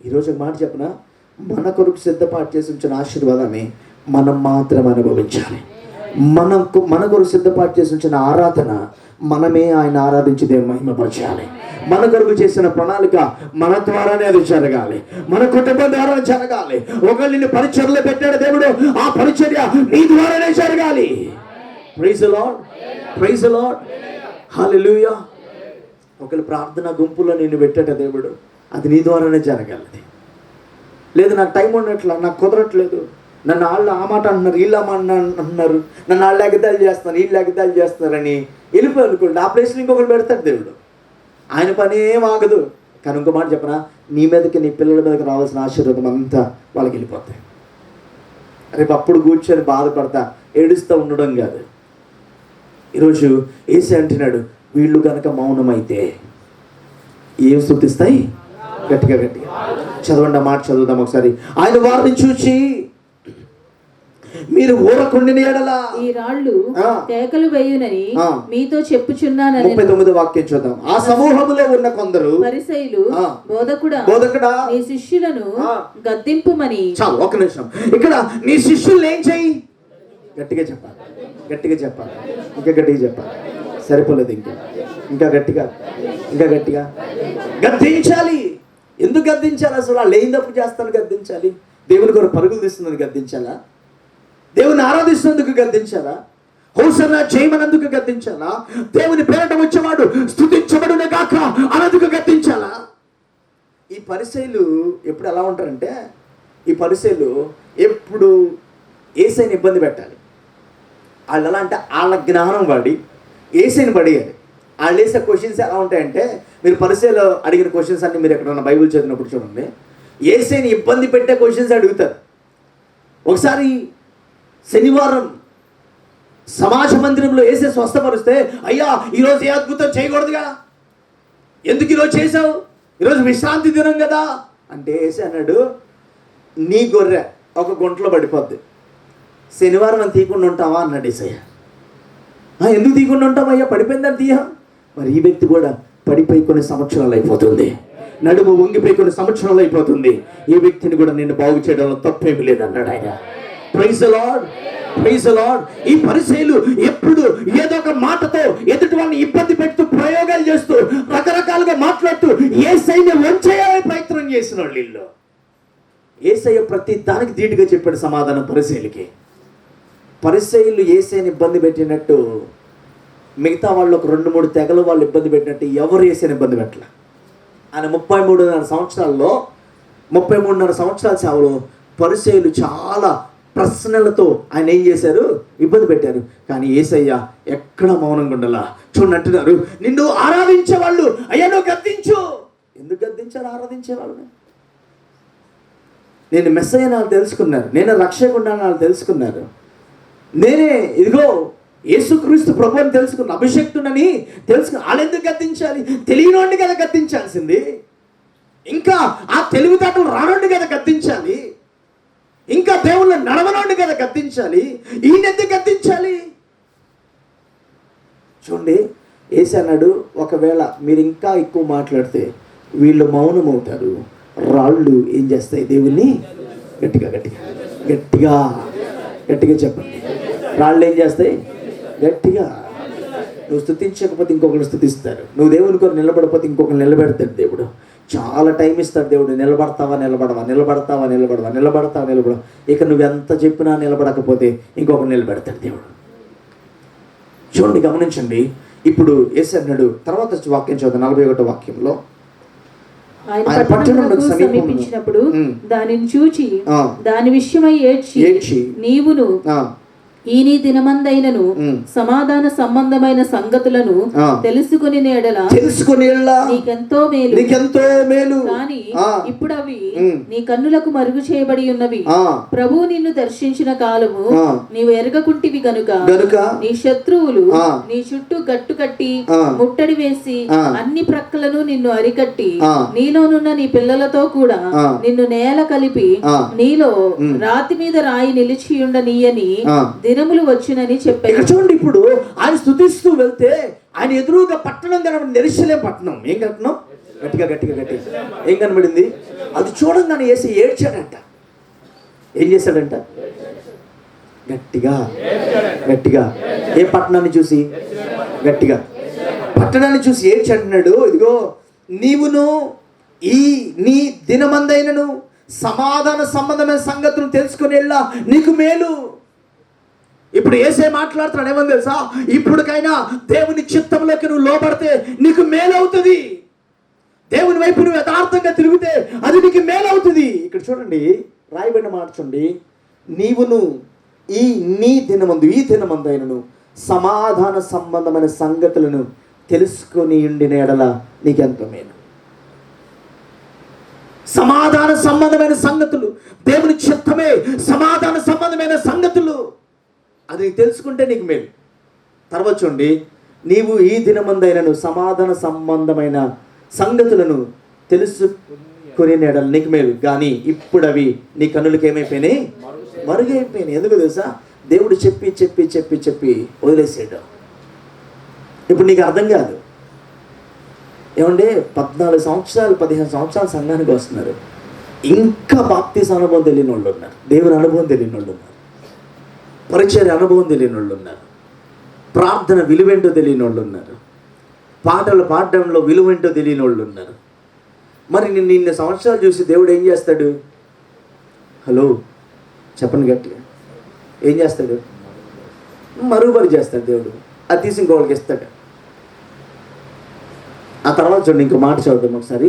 ఈరోజు ఒక మాట చెప్పనా, మన కొరకు సిద్ధపాటు చేసి ఉంచిన ఆశీర్వాదాన్ని మనం మాత్రం అనుభవించాలి. మన కొరకు సిద్ధపాటు చేసి ఉంచిన ఆరాధన మనమే ఆయన ఆరాధించి దేవుని మహిమపరచాలి. మన కొరకు చేసిన ప్రణాళిక మన ద్వారానే అది జరగాలి, మన కుటుంబం ద్వారా జరగాలి. ఒకళ్ళు నిన్ను పరిచర్యలో పెట్టాడు దేవుడు, ఆ పరిచర్య నీ ద్వారానే జరగాలి. ప్రైజ్ లార్డ్, ప్రైజ్ లార్డ్, హల్లెలూయా. ఒకళ్ళు ప్రార్థన గుంపులో నిన్ను పెట్టాడు దేవుడు, అది నీ ద్వారానే జరగాలి. లేదు నాకు టైం ఉండట్లా, నాకు కుదరట్లేదు, నన్ను వాళ్ళు ఆ మాట అంటున్నారు, వీళ్ళు ఆ మాట అంటున్నారు, నన్ను వాళ్ళు ఎగతాలు చేస్తున్నారు, వీళ్ళు ఎగతాలు చేస్తున్నారని వెళ్ళిపోయి అనుకోండి, ఆ ప్లేస్లో ఇంకొకరు పెడతాడు దేవుడు. ఆయన పని ఏం ఆగదు. కానీ ఇంకో మాట చెప్పనా, నీ మీదకి నీ పిల్లల మీదకి రావాల్సిన ఆశీర్వాదం అంతా వాళ్ళకి వెళ్ళిపోతాయి. రేపు అప్పుడు కూర్చొని బాధపడతా ఏడుస్తూ ఉండడం కాదు. ఈరోజు యేసు అంటున్నాడు, వీళ్ళు కనుక మౌనమైతే ఏం స్తుతిస్తాయి? గట్టిగా గట్టిగా చదవండి, ఆ మాట చదువుదాం ఒకసారి. ఆయన వారిని చూచి మీరు ఊరకుండిన ఎడల ఈ రాళ్ళు కేకలు వేయునని మీతో చెప్పుచున్నానని. 39వ వాక్యం చూద్దాం. ఆ సమూహములో ఉన్న కొందరు పరిసయ్యులు బోధకుడా నీ శిష్యులను గద్దింపుమని. చాలు ఒక నిమిషం. ఇక్కడ నీ శిష్యులు ఏం చెయ్యి? గట్టిగా చెప్పాలి, గట్టిగా చెప్పాలి, ఇంకా గట్టిగా చెప్పాలి. సరిపోలేదు, ఇంకా గట్టిగా, ఇంకా గట్టిగా గద్దించాలి. ఎందుకు గద్దించాలి? అసలు వాళ్ళు ఏం తప్పు చేస్తాను గద్దించాలి? దేవుని కొరకు పరుగులు తీస్తుందని గద్దించాలా? దేవుని ఆరాధిస్తున్నందుకు గద్దించాలా? హోసన్నా చేయమనందుకు గద్దించాలా? దేవుని పేరట వచ్చేవాడు స్తుతించబడును గాక అనందుకు గద్దించాలా? ఈ పరిసయ్యులు ఎప్పుడు ఎలా ఉంటారంటే, ఈ పరిసయ్యులు ఎప్పుడు యేసయ్యని ఇబ్బంది పెట్టాలి. వాళ్ళు ఎలా అంటే వాళ్ళ జ్ఞానం వాడి యేసయ్యని పడేయాలి. వాళ్ళు వేసే క్వశ్చన్స్ ఎలా ఉంటాయంటే, మీరు పరిసయ్యులు అడిగిన క్వశ్చన్స్ అన్ని మీరు ఎక్కడన్నా బైబిల్ చదివినప్పుడు చూడండి, యేసయ్యని ఇబ్బంది పెట్టే క్వశ్చన్స్ అడుగుతారు. ఒకసారి శనివారం సమాజ మందిరంలో యేసే స్వస్థపరిస్తే, అయ్యా ఈరోజు ఏ అద్భుతం చేయకూడదుగా, ఎందుకు ఈరోజు చేసావు, ఈరోజు విశ్రాంతి దినం కదా అంటే యేసే అన్నాడు, నీ గొర్రె ఒక గుంటలో పడిపోద్ది, శనివారం అని తీయకుండా ఉంటావా అన్నాడు యేసయ్య. ఎందుకు తీయకుండా ఉంటావయ్యా, పడిపోయిందని తీయ. మరి ఈ వ్యక్తి కూడా పడిపోయి కొన్ని సంవత్సరాలు అయిపోతుంది, నడుము వంగిపోయి కొన్ని సంవత్సరాలు అయిపోతుంది. ఈ వ్యక్తిని కూడా నేను బాగు చేయడంలో తప్పేమి లేదన్నాడు ఆయన. Praise the Lord, praise the Lord. ఈ పరిసయ్యులు ఎప్పుడు ఏదో ఒక మాటతో ఎదుటి వాళ్ళని ఇబ్బంది పెడుతూ, ప్రయోగాలు చేస్తూ, రకరకాలుగా మాట్లాడుతూ యేసయ్యని వంచేయాలని ప్రయత్నం చేసిన వాళ్ళు వీళ్ళు. యేసయ్య ప్రతి దానికి ధీటుగా చెప్పాడు సమాధానం పరిసయ్యులకి. పరిసయ్యులు యేసయ్యని ఇబ్బంది పెట్టినట్టు మిగతా వాళ్ళు ఒక 2-3 తెగలు వాళ్ళు ఇబ్బంది పెట్టినట్టు ఎవరు యేసయ్యని ఇబ్బంది పెట్టలే. ఆయన 33.5 సంవత్సరాల్లో 33.5 సంవత్సరాల సేవలో పరిసయ్యులు చాలా ప్రశ్నలతో ఆయన ఏం చేశారు? ఇబ్బంది పెట్టారు. కానీ యేసయ్య ఎక్కడ మౌనంగా ఉండాలా? చూడండి అంటున్నారు, నిన్ను ఆరాధించే వాళ్ళు అయ్యా నువ్వు గద్దించు. ఎందుకు గద్దించారు ఆరాధించే వాళ్ళని? నేను మెస్సయ్య వాళ్ళు తెలుసుకున్నారు, నేను రక్షకుడిని వాళ్ళు తెలుసుకున్నారు, నేనే ఇదిగో యేసుక్రీస్తు ప్రభు అని తెలుసుకున్న, అభిషక్తుడని తెలుసుకున్న. వాళ్ళు ఎందుకు గద్దించాలి? తెలియనోండి కదా గద్దించాల్సింది. ఇంకా ఆ తెలివితేటలు రానోండి కదా గద్దించాలి. ఇంకా దేవుళ్ళు నడవనోండి కదా గద్దించాలి. ఈయన ఎందుకు గద్దించాలి? చూడండి, యేసు అన్నాడు, ఒకవేళ మీరు ఇంకా ఎక్కువ మాట్లాడితే వీళ్ళు మౌనం అవుతారు, రాళ్ళు ఏం చేస్తాయి? దేవుణ్ణి గట్టిగా గట్టిగా గట్టిగా గట్టిగా చెప్పండి. రాళ్ళు ఏం చేస్తాయి? గట్టిగా. నువ్వు స్తుతించకపోతే ఇంకొకరు స్తుతిస్తారు, నువ్వు దేవుని కొరకు నిలబడకపోతే ఇంకొకరు నిలబెడతాడు దేవుడు. చాలా టైం ఇస్తాడు దేవుడు. నిలబడతావా నిలబడవా, నిలబడతావా నిలబడవా, నిలబడతావా నిలబడవా. ఇక నువ్వు ఎంత చెప్పినా నిలబడకపోతే ఇంకొకరు నిలబెడతాడు దేవుడు. చూడండి, గమనించండి. ఇప్పుడు యేసు అన్నాడు, తర్వాత వాక్యం చదువు 41వ వాక్యంలో, ఆయన పట్టణమునకు సమీపించినప్పుడు దానిని చూచి దాని విషయమై ఏడ్చి నీవును ఈ నీ దినమందైనను సమాధాన సంబంధమైన సంగతులను తెలుసుకుని నీకెంతో మేలు కానీ ఇప్పుడు అవి నీ కన్నులకు మరుగు చేయబడి ఉన్నవి. ప్రభువు నిన్ను దర్శించిన కాలము నీవు ఎరగకుంటివి గనుక నీ శత్రువులు నీ చుట్టూ గట్టు కట్టి ముట్టడి వేసి అన్ని ప్రక్కలను నిన్ను అరికట్టి నీలోనున్న నీ పిల్లలతో కూడా నిన్ను నేల కలిపి నీలో రాతి మీద రాయి నిలిచియుండనీయని దినములు వచ్చునని చెప్పారు. చూడండి, ఇప్పుడు ఆయన స్తుతిస్తూ వెళ్తే ఆయన ఎదురుగా పట్టణం కనబడింది. యెరూషలేం పట్టణం. ఏం కట్టణం? గట్టిగా ఏం కనబడింది? అది చూడంగానే యేసు ఏడ్చాడంట. ఏం చేశాడంట? గట్టిగా ఏ పట్టణాన్ని చూసి? గట్టిగా పట్టణాన్ని చూసి ఏడ్చంటున్నాడు. ఇదిగో నీవును ఈ నీ దినమందైనను సమాధాన సంబంధమైన సంగతులు తెలుసుకుని వెళ్ళా నీకు మేలు. ఇప్పుడు యేసే మాట్లాడుతున్నాడు. ఏమని తెలుసా? ఇప్పటికైనా దేవుని చిత్తంలోకి నువ్వు లోబడితే నీకు మేలవుతుంది. దేవుని వైపు నువ్వు యథార్థంగా తిరిగితే అది నీకు మేలవుతుంది. ఇక్కడ చూడండి, రాయబడిన మాట చూడండి. నీవును ఈ దినమందైనను సమాధాన సంబంధమైన సంగతులను తెలుసుకొని ఉండిన ఎడల నీకెంతో మేలు. సమాధాన సంబంధమైన సంగతులు, దేవుని చిత్తమే సమాధాన సంబంధమైన సంగతులు, అది తెలుసుకుంటే నీకు మేలు. తర్వాత చూడండి, నీవు ఈ దినమందైనను సమాధాన సంబంధమైన సంగతులను తెలుసుకునే ఎడల నీకు మేలు కానీ ఇప్పుడు అవి నీ కన్నులకి ఏమైపోయినాయి? మరుగైపోయినాయి. ఎందుకు తెలుసా? దేవుడు చెప్పి వదిలేసాడు. ఇప్పుడు నీకు అర్థం కాదు. ఏమంటే 14 సంవత్సరాలు 15 సంవత్సరాలు సంఘానికి వస్తున్నారు, ఇంకా బాప్తీసు అనుభవం తెలియని వాళ్ళు ఉన్నారు, దేవుని అనుభవం తెలియని వాళ్ళు ఉన్నారు, పరిచర్య అనుభవం తెలియని వాళ్ళు ఉన్నారు, ప్రార్థన విలువేంటో తెలియని వాళ్ళు ఉన్నారు, పాటలు పాడడంలో విలువేంటో తెలియని వాళ్ళు ఉన్నారు. మరి నిన్న సంవత్సరాలు చూసి దేవుడు ఏం చేస్తాడు? హలో చెప్పండి గట్టిగా. ఏం చేస్తాడు? మరుగుపరి చేస్తాడు దేవుడు. అది తీసి ఇంకోళ్ళకి ఇస్తాడు. ఆ తర్వాత చూడండి, ఇంకో మాట చదువుతాం ఒకసారి.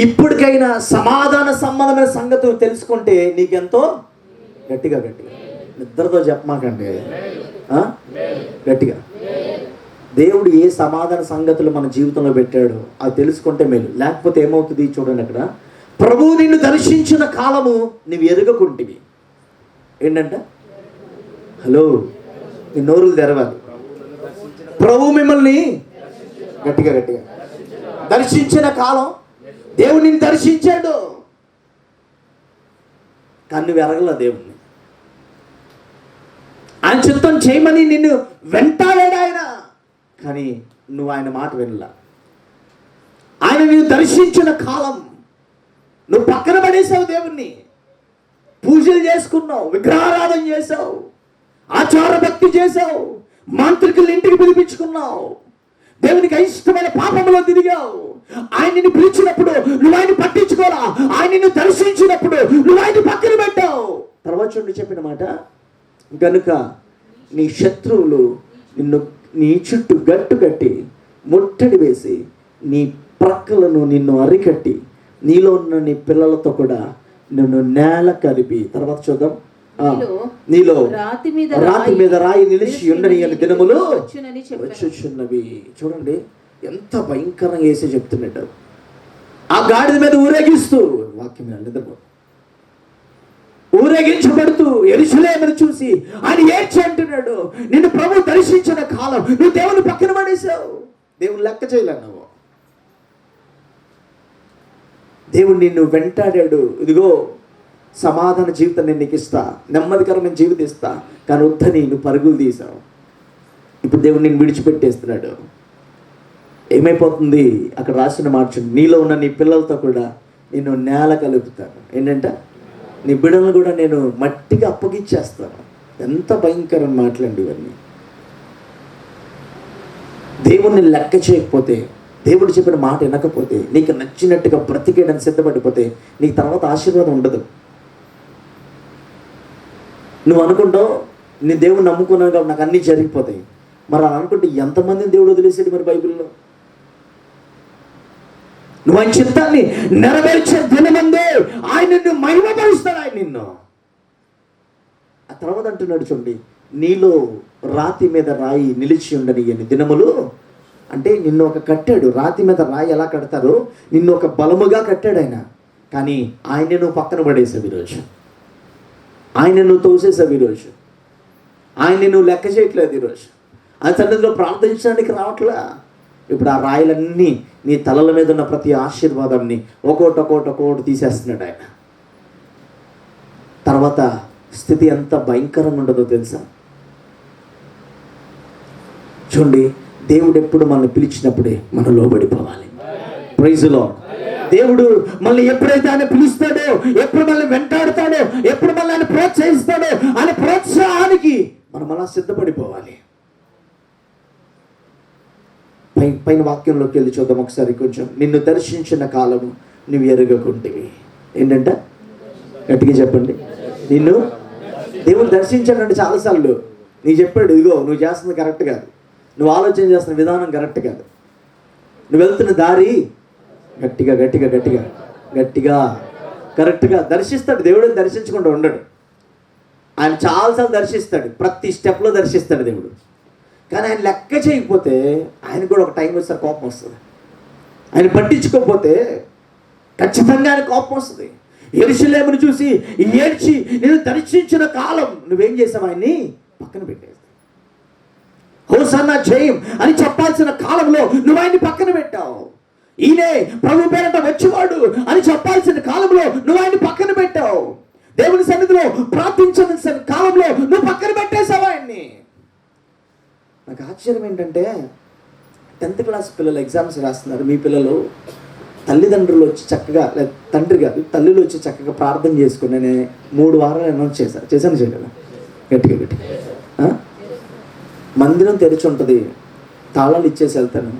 ఇప్పటికైనా సమాధాన సంబంధమైన సంగతులు తెలుసుకుంటే నీకెంతో గట్టిగా నిద్రతో చెప్పమాకండి, గట్టిగా. దేవుడు ఏ సమాధాన సంగతులు మన జీవితంలో పెట్టాడో అది తెలుసుకుంటే మేలు. లేకపోతే ఏమవుతుంది చూడండి, అక్కడ ప్రభువు నిన్ను దర్శించిన కాలము నువ్వు ఎరగకుంటివి. ఏంటంట? హలో, నీ నోరులు తెరవాలి. ప్రభు మిమ్మల్ని గట్టిగా దర్శించిన కాలం, దేవుడు నిన్ను దర్శించాడు కానీ నువ్వు ఎరగల దేవుణ్ణి. ఆయన చిత్తం చేయమని నిన్ను వెంటాడాడు ఆయన, కానీ నువ్వు ఆయన మాట వినలా. ఆయన నిన్ను దర్శించిన కాలం నువ్వు పక్కన పడేసావు. దేవుణ్ణి పూజలు చేసుకున్నావు, విగ్రహారాధన చేసావు, ఆచార భక్తి చేసావు, మాంత్రికులు ఇంటికి పిలిపించుకున్నావు, దేవునికి అయిష్టమైన పాపంలో తిరిగావు. ఆయన నిన్ను పిలిచినప్పుడు నువ్వు ఆయన పట్టించుకోరా, ఆయన నిన్ను దర్శించినప్పుడు నువ్వు ఆయన పక్కన పెట్టావు. తర్వాత చూడండి చెప్పిన మాట, గనుక నీ శత్రువులు నీ చుట్టూ గట్టు కట్టి ముట్టడి వేసి నీ ప్రక్కలను నిన్ను అరికట్టి నీలో ఉన్న నీ పిల్లలతో కూడా నిన్ను నేల కలిపి. తర్వాత చూద్దాం, నీలో రాతి మీద రాయి నిలిచి ఉండని దినములు వచ్చుచున్నవి. చూడండి ఎంత భయంకరంగా వేసే చెప్తున్నాడు. ఆ గాడిద మీద ఊరేగిస్తూ, వాక్యం నిద్రపో, ఊరేగించబడుతూ యెరూషలేమును చూసి ఆయన ఏడ్చి అంటున్నాడు, నిన్ను ప్రభు దర్శించిన కాలం నువ్వు దేవుని పక్కన పడేసావు. దేవుని లెక్క చేయలే నువ్వు. దేవుడు నిన్ను వెంటాడాడు. ఇదిగో సమాధాన జీవితం నేను నీకు ఇస్తా, నెమ్మదికరమైన జీవితం ఇస్తా, కానీ వద్దని నువ్వు పరుగులు తీసావు. ఇప్పుడు దేవుడు నిన్ను విడిచిపెట్టేస్తున్నాడు. ఏమైపోతుంది? అక్కడ రాసిన మార్చండి, నీలో ఉన్న నీ పిల్లలతో కూడా నేను నేల కలుపుతాను. ఏంటంట? నీ బిడ్డలను కూడా నేను మట్టికి అప్పగిచ్చేస్తాను. ఎంత భయంకరమైన మాటలండి ఇవన్నీ. దేవుణ్ణి లెక్క చేయకపోతే, దేవుడు చెప్పిన మాట వినకపోతే, నీకు నచ్చినట్టుగా బ్రతికేయడానికి సిద్ధపడిపోతే నీకు తర్వాత ఆశీర్వాదం ఉండదు. నువ్వు అనుకుంటావు నేను దేవుని నమ్ముకున్నాను కాబట్టి నాకు అన్నీ జరిగిపోతాయి. మరి అలా అనుకుంటే ఎంతమందిని దేవుడు వదిలేసాడు మరి బైబిల్లో? నువ్వు ఆయన చిత్తాన్ని నెరవేర్చే దినమందే ఆయన నిన్ను మహిమపరుస్తాడు. ఆయన నిన్ను ఆ తర్వాత అంటున్నాడు చూడండి, నీలో రాతి మీద రాయి నిలిచి ఉండని ఎన్ని దినములు. అంటే నిన్ను ఒక కట్టాడు, రాతి మీద రాయి ఎలా కడతారో నిన్ను ఒక బలముగా కట్టాడు ఆయన. కానీ ఆయన నువ్వు పక్కన పడేసావు ఈరోజు, ఆయన నువ్వు తోసేసావు ఈరోజు, ఆయన్ని నువ్వు లెక్క చేయట్లేదు ఈరోజు. ఆ సన్నిధిలో ప్రార్థించడానికి రావట్లా. ఇప్పుడు ఆ రాయిలన్నీ నీ తలల మీద ఉన్న ప్రతి ఆశీర్వాదాన్ని ఒక్కోటి తీసేస్తున్నాడు ఆయన. తర్వాత స్థితి ఎంత భయంకరంగా ఉండదో తెలుసా? చూడండి, దేవుడు ఎప్పుడు మనల్ని పిలిచినప్పుడే మనం లోబడిపోవాలి. Praise lord. దేవుడు మనల్ని ఎప్పుడైతే ఆయన పిలుస్తాడో, ఎప్పుడు మనల్ని వెంటాడుతాడో, ఎప్పుడు మనల్ని ఆయన ప్రోత్సహిస్తాడో, ఆయన ప్రోత్సాహానికి మనం అలా సిద్ధపడిపోవాలి. పైన వాక్యంలోకి వెళ్ళి చూద్దాం ఒకసారి కొంచెం. నిన్ను దర్శించిన కాలము నువ్వు ఎరగకుంటివి. ఏంటంట? గట్టిగా చెప్పండి. నిన్ను దేవుడు దర్శించాడంటే చాలాసార్లు నీకు చెప్పాడు, ఇదిగో నువ్వు చేస్తుంది కరెక్ట్ కాదు, నువ్వు ఆలోచన చేస్తున్న విధానం కరెక్ట్ కాదు, నువ్వు వెళ్తున్న దారి గట్టిగా గట్టిగా గట్టిగా గట్టిగా కరెక్ట్గా దర్శిస్తాడు. దేవుడు దర్శించకుండా ఉండడు. ఆయన చాలాసార్లు దర్శిస్తాడు, ప్రతి స్టెప్లో దర్శిస్తాడు దేవుడు. కానీ ఆయన లెక్క చేయకపోతే ఆయన కూడా ఒక టైం వచ్చేసరి కోపం వస్తుంది. ఆయన పట్టించుకోకపోతే ఖచ్చితంగా ఆయన కోపం వస్తుంది. యెరూషలేమును చూసి ఏడ్చి నేను దర్శించిన కాలం నువ్వేం చేసావు? ఆయన్ని పక్కన పెట్టేది. హోసన్నా జయం అని చెప్పాల్సిన కాలంలో నువ్వు ఆయన్ని పక్కన పెట్టావు. ఈయనే ప్రభు పేరట వచ్చేవాడు అని చెప్పాల్సిన కాలంలో నువ్వు ఆయన్ని పక్కన పెట్టావు. దేవుని సన్నిధిలో ప్రార్థించాల్సిన కాలంలో నువ్వు పక్కన పెట్టేశావు ఆయన్ని. నాకు ఆశ్చర్యం ఏంటంటే 10th క్లాస్ పిల్లలు ఎగ్జామ్స్ రాస్తున్నారు. మీ పిల్లలు తల్లిదండ్రులు వచ్చి చక్కగా, తండ్రి కాదు తల్లులు వచ్చి చక్కగా ప్రార్థన చేసుకుని నేను 3 వారాలు అనౌన్స్ చేశాను చేయలేదు గట్టిగా గట్టిగా. మందిరం తెరిచి ఉంటుంది, తాళాలు ఇచ్చేసి వెళ్తాను,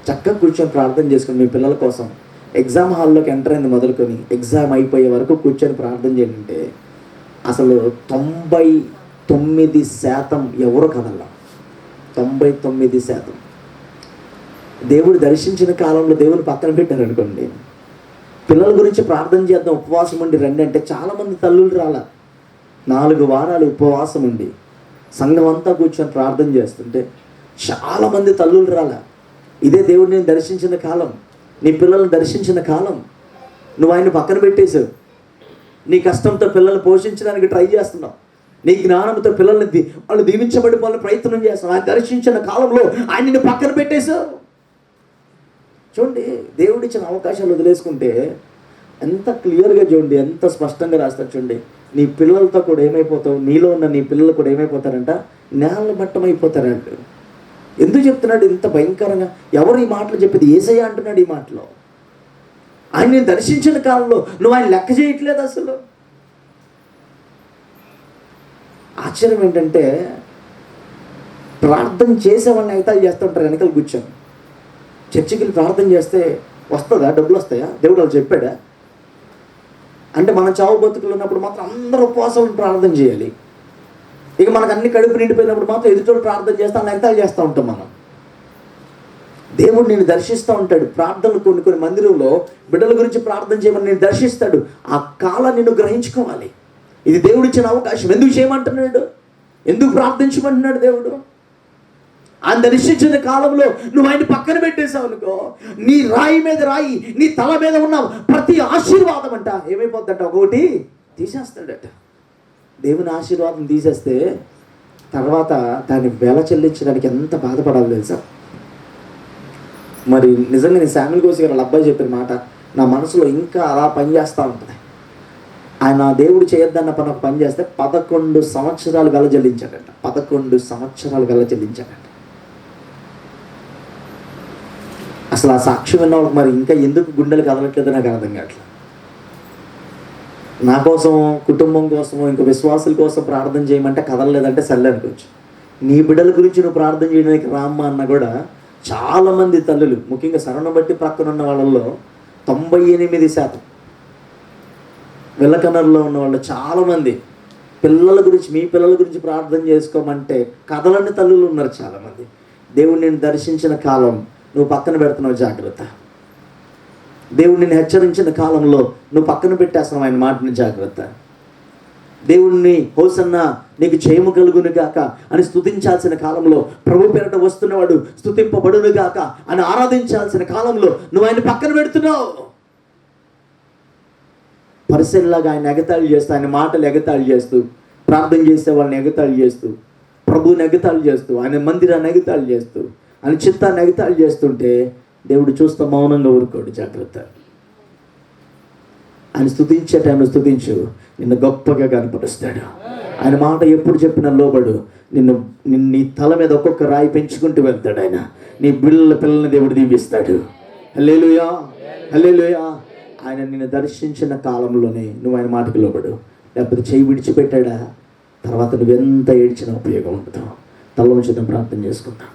చక్కగా కూర్చొని ప్రార్థన చేసుకుని మీ పిల్లల కోసం. ఎగ్జామ్ హాల్లోకి ఎంటర్ అయింది మొదలుకొని ఎగ్జామ్ అయిపోయే వరకు కూర్చొని ప్రార్థన చేయాలంటే అసలు 99% ఎవరు కదల్లా. 99% దేవుడు దర్శించిన కాలంలో దేవుని పక్కన పెట్టారనుకోండి. పిల్లల గురించి ప్రార్థన చేద్దాం, ఉపవాసం ఉండి రండి అంటే చాలామంది తల్లులు రాలా. 4 వారాలు ఉపవాసం ఉండి సంఘం అంతా కూర్చొని ప్రార్థన చేస్తుంటే చాలామంది తల్లులు రాలా. ఇదే దేవుడు నేను దర్శించిన కాలం, నీ పిల్లల్ని దర్శించిన కాలం. నువ్వు ఆయన పక్కన పెట్టేశావు. నీ కష్టంతో పిల్లల్ని పోషించడానికి ట్రై చేస్తున్నావు, నీ జ్ఞానంతో పిల్లల్ని వాళ్ళు దీవించబడిపోవాలని ప్రయత్నం చేస్తావు. ఆయన దర్శించిన కాలంలో ఆయన్ని పక్కన పెట్టేశావు. చూడండి, దేవుడిచ్చిన అవకాశాలు వదిలేసుకుంటే ఎంత క్లియర్గా చూడండి, ఎంత స్పష్టంగా రాస్తారు చూడండి. నీ పిల్లలతో కూడా ఏమైపోతావు, నీలో ఉన్న నీ పిల్లలు కూడా ఏమైపోతారంట, నేల మట్టం అయిపోతారంట. ఎందుకు చెప్తున్నాడు ఇంత భయంకరంగా? ఎవరు ఈ మాటలు చెప్పేది? యేసయ్య అంటున్నాడు ఈ మాటలో. ఆయన్ని దర్శించిన కాలంలో నువ్వు ఆయన లెక్క చేయట్లేదు అసలు. ఆశ్చర్యం ఏంటంటే ప్రార్థన చేసే వాళ్ళని ఎగతాళి చేస్తుంటారు వెనకాల కూర్చొని. చర్చికి ప్రార్థన చేస్తే వస్తుందా, డబ్బులు వస్తాయా, దేవుడు వాళ్ళు చెప్పాడా? అంటే మనం చావు బతుకులు ఉన్నప్పుడు మాత్రం అందరూ ఉపవాసం ప్రార్థన చేయాలి. ఇక మనకు అన్ని కడుపు నిండిపోయినప్పుడు మాత్రం ఎదుటోడు ప్రార్థన చేస్తాం, ఎగతాళి చేస్తూ ఉంటాం మనం. దేవుడు నేను దర్శిస్తూ ఉంటాడు. ప్రార్థనలు కొన్ని మందిరంలో బిడ్డల గురించి ప్రార్థన చేయమని నేను దర్శిస్తాడు. ఆ కాలాన్ని నువ్వు గ్రహించుకోవాలి. ఇది దేవుడిచ్చిన అవకాశం. ఎందుకు చేయమంటున్నాడు, ఎందుకు ప్రార్థించమంటున్నాడు దేవుడు? ఆయన దర్శించిన కాలంలో నువ్వు ఆయన పక్కన పెట్టేశావు అనుకో, నీ రాయి మీద రాయి, నీ తల మీద ఉన్న ప్రతి ఆశీర్వాదం అంట ఏమైపోద్దంట, ఒకటి తీసేస్తాడట. దేవుని ఆశీర్వాదం తీసేస్తే తర్వాత దాన్ని వెల చెల్లించడానికి ఎంత బాధపడాలి తెలుసా? మరి నిజంగా నేను శామ్యుల్ కోసి గారు వాళ్ళ అబ్బాయి చెప్పిన మాట నా మనసులో ఇంకా అలా పనిచేస్తూ ఉంటుంది. ఆయన దేవుడు చేయొద్దన్న పని చేస్తే 11 సంవత్సరాలు వెల చెల్లించాడట. 11 సంవత్సరాలు వెల చెల్లించాడట. అసలు ఆ సాక్ష్యం విన్న వాళ్ళకి మరి ఇంకా ఎందుకు గుండెలు కదలట్లేదో నాకు అర్థం కావట్లేదు. నా కోసం, కుటుంబం కోసమో, ఇంకా విశ్వాసుల కోసం ప్రార్థన చేయమంటే కదలలేదంటే సర్లే అనుకోవచ్చు. నీ బిడ్డల గురించి నువ్వు ప్రార్థన చేయడానికి రామ్మ అన్న కూడా చాలామంది తల్లులు, ముఖ్యంగా శరణం బట్టి ప్రక్కన ఉన్న వాళ్ళల్లో 98% విల్లకనర్లో ఉన్న వాళ్ళు చాలామంది పిల్లల గురించి, మీ పిల్లల గురించి ప్రార్థన చేసుకోమంటే కదలని తల్లులు ఉన్నారు చాలామంది. దేవుడు నేను దర్శించిన కాలం నువ్వు పక్కన పెడుతున్నావు, జాగ్రత్త. దేవుడు నేను హెచ్చరించిన కాలంలో నువ్వు పక్కన పెట్టేస్తున్నావు ఆయన మాటని, జాగ్రత్త. దేవుడిని హోసన్నా నీకు జయము కలుగును గాక అని స్తుతించాల్సిన కాలంలో, ప్రభు పేరట వస్తున్నవాడు స్తుతింపబడును గాక అని ఆరాధించాల్సిన కాలంలో నువ్వు ఆయన పక్కన పెడుతున్నావు. పరిశీలనలాగా ఆయన ఎగతాళి చేస్తూ, ఆయన మాటలు ఎగతాళి చేస్తూ, ప్రార్థన చేసే వాళ్ళని ఎగతాళి చేస్తూ, ప్రభువుని ఎగతాళి చేస్తూ, ఆయన మందిరాన్ని ఎగతాళి చేస్తూ, ఆయన చిత్తాన్ని ఎగతాళి చేస్తుంటే దేవుడు చూస్తూ మౌనంగా ఊరుకోడు. జాగ్రత్త. ఆయన స్తుతించే టైంలో స్తుతించు, నిన్ను గొప్పగా కనపరుస్తాడు. ఆయన మాట ఎప్పుడు చెప్పినా లోబడు. నిన్ను నీ తల మీద ఒక్కొక్క రాయి పెంచుకుంటూ వెళ్తాడు. ఆయన నీ పిల్లల్ని దేవుడు దీవిస్తాడు. హల్లెలూయా, హల్లెలూయా. ఆయన నిన్ను దర్శించిన కాలంలోనే నువ్వు ఆయన మాటకు లోబడు. లేకపోతే చేయి విడిచిపెట్టాడా, తర్వాత నువ్వెంత ఏడ్చినా ఉపయోగం ఉండదు. తల ఉంచుదాం, ప్రార్థన చేసుకుందాం.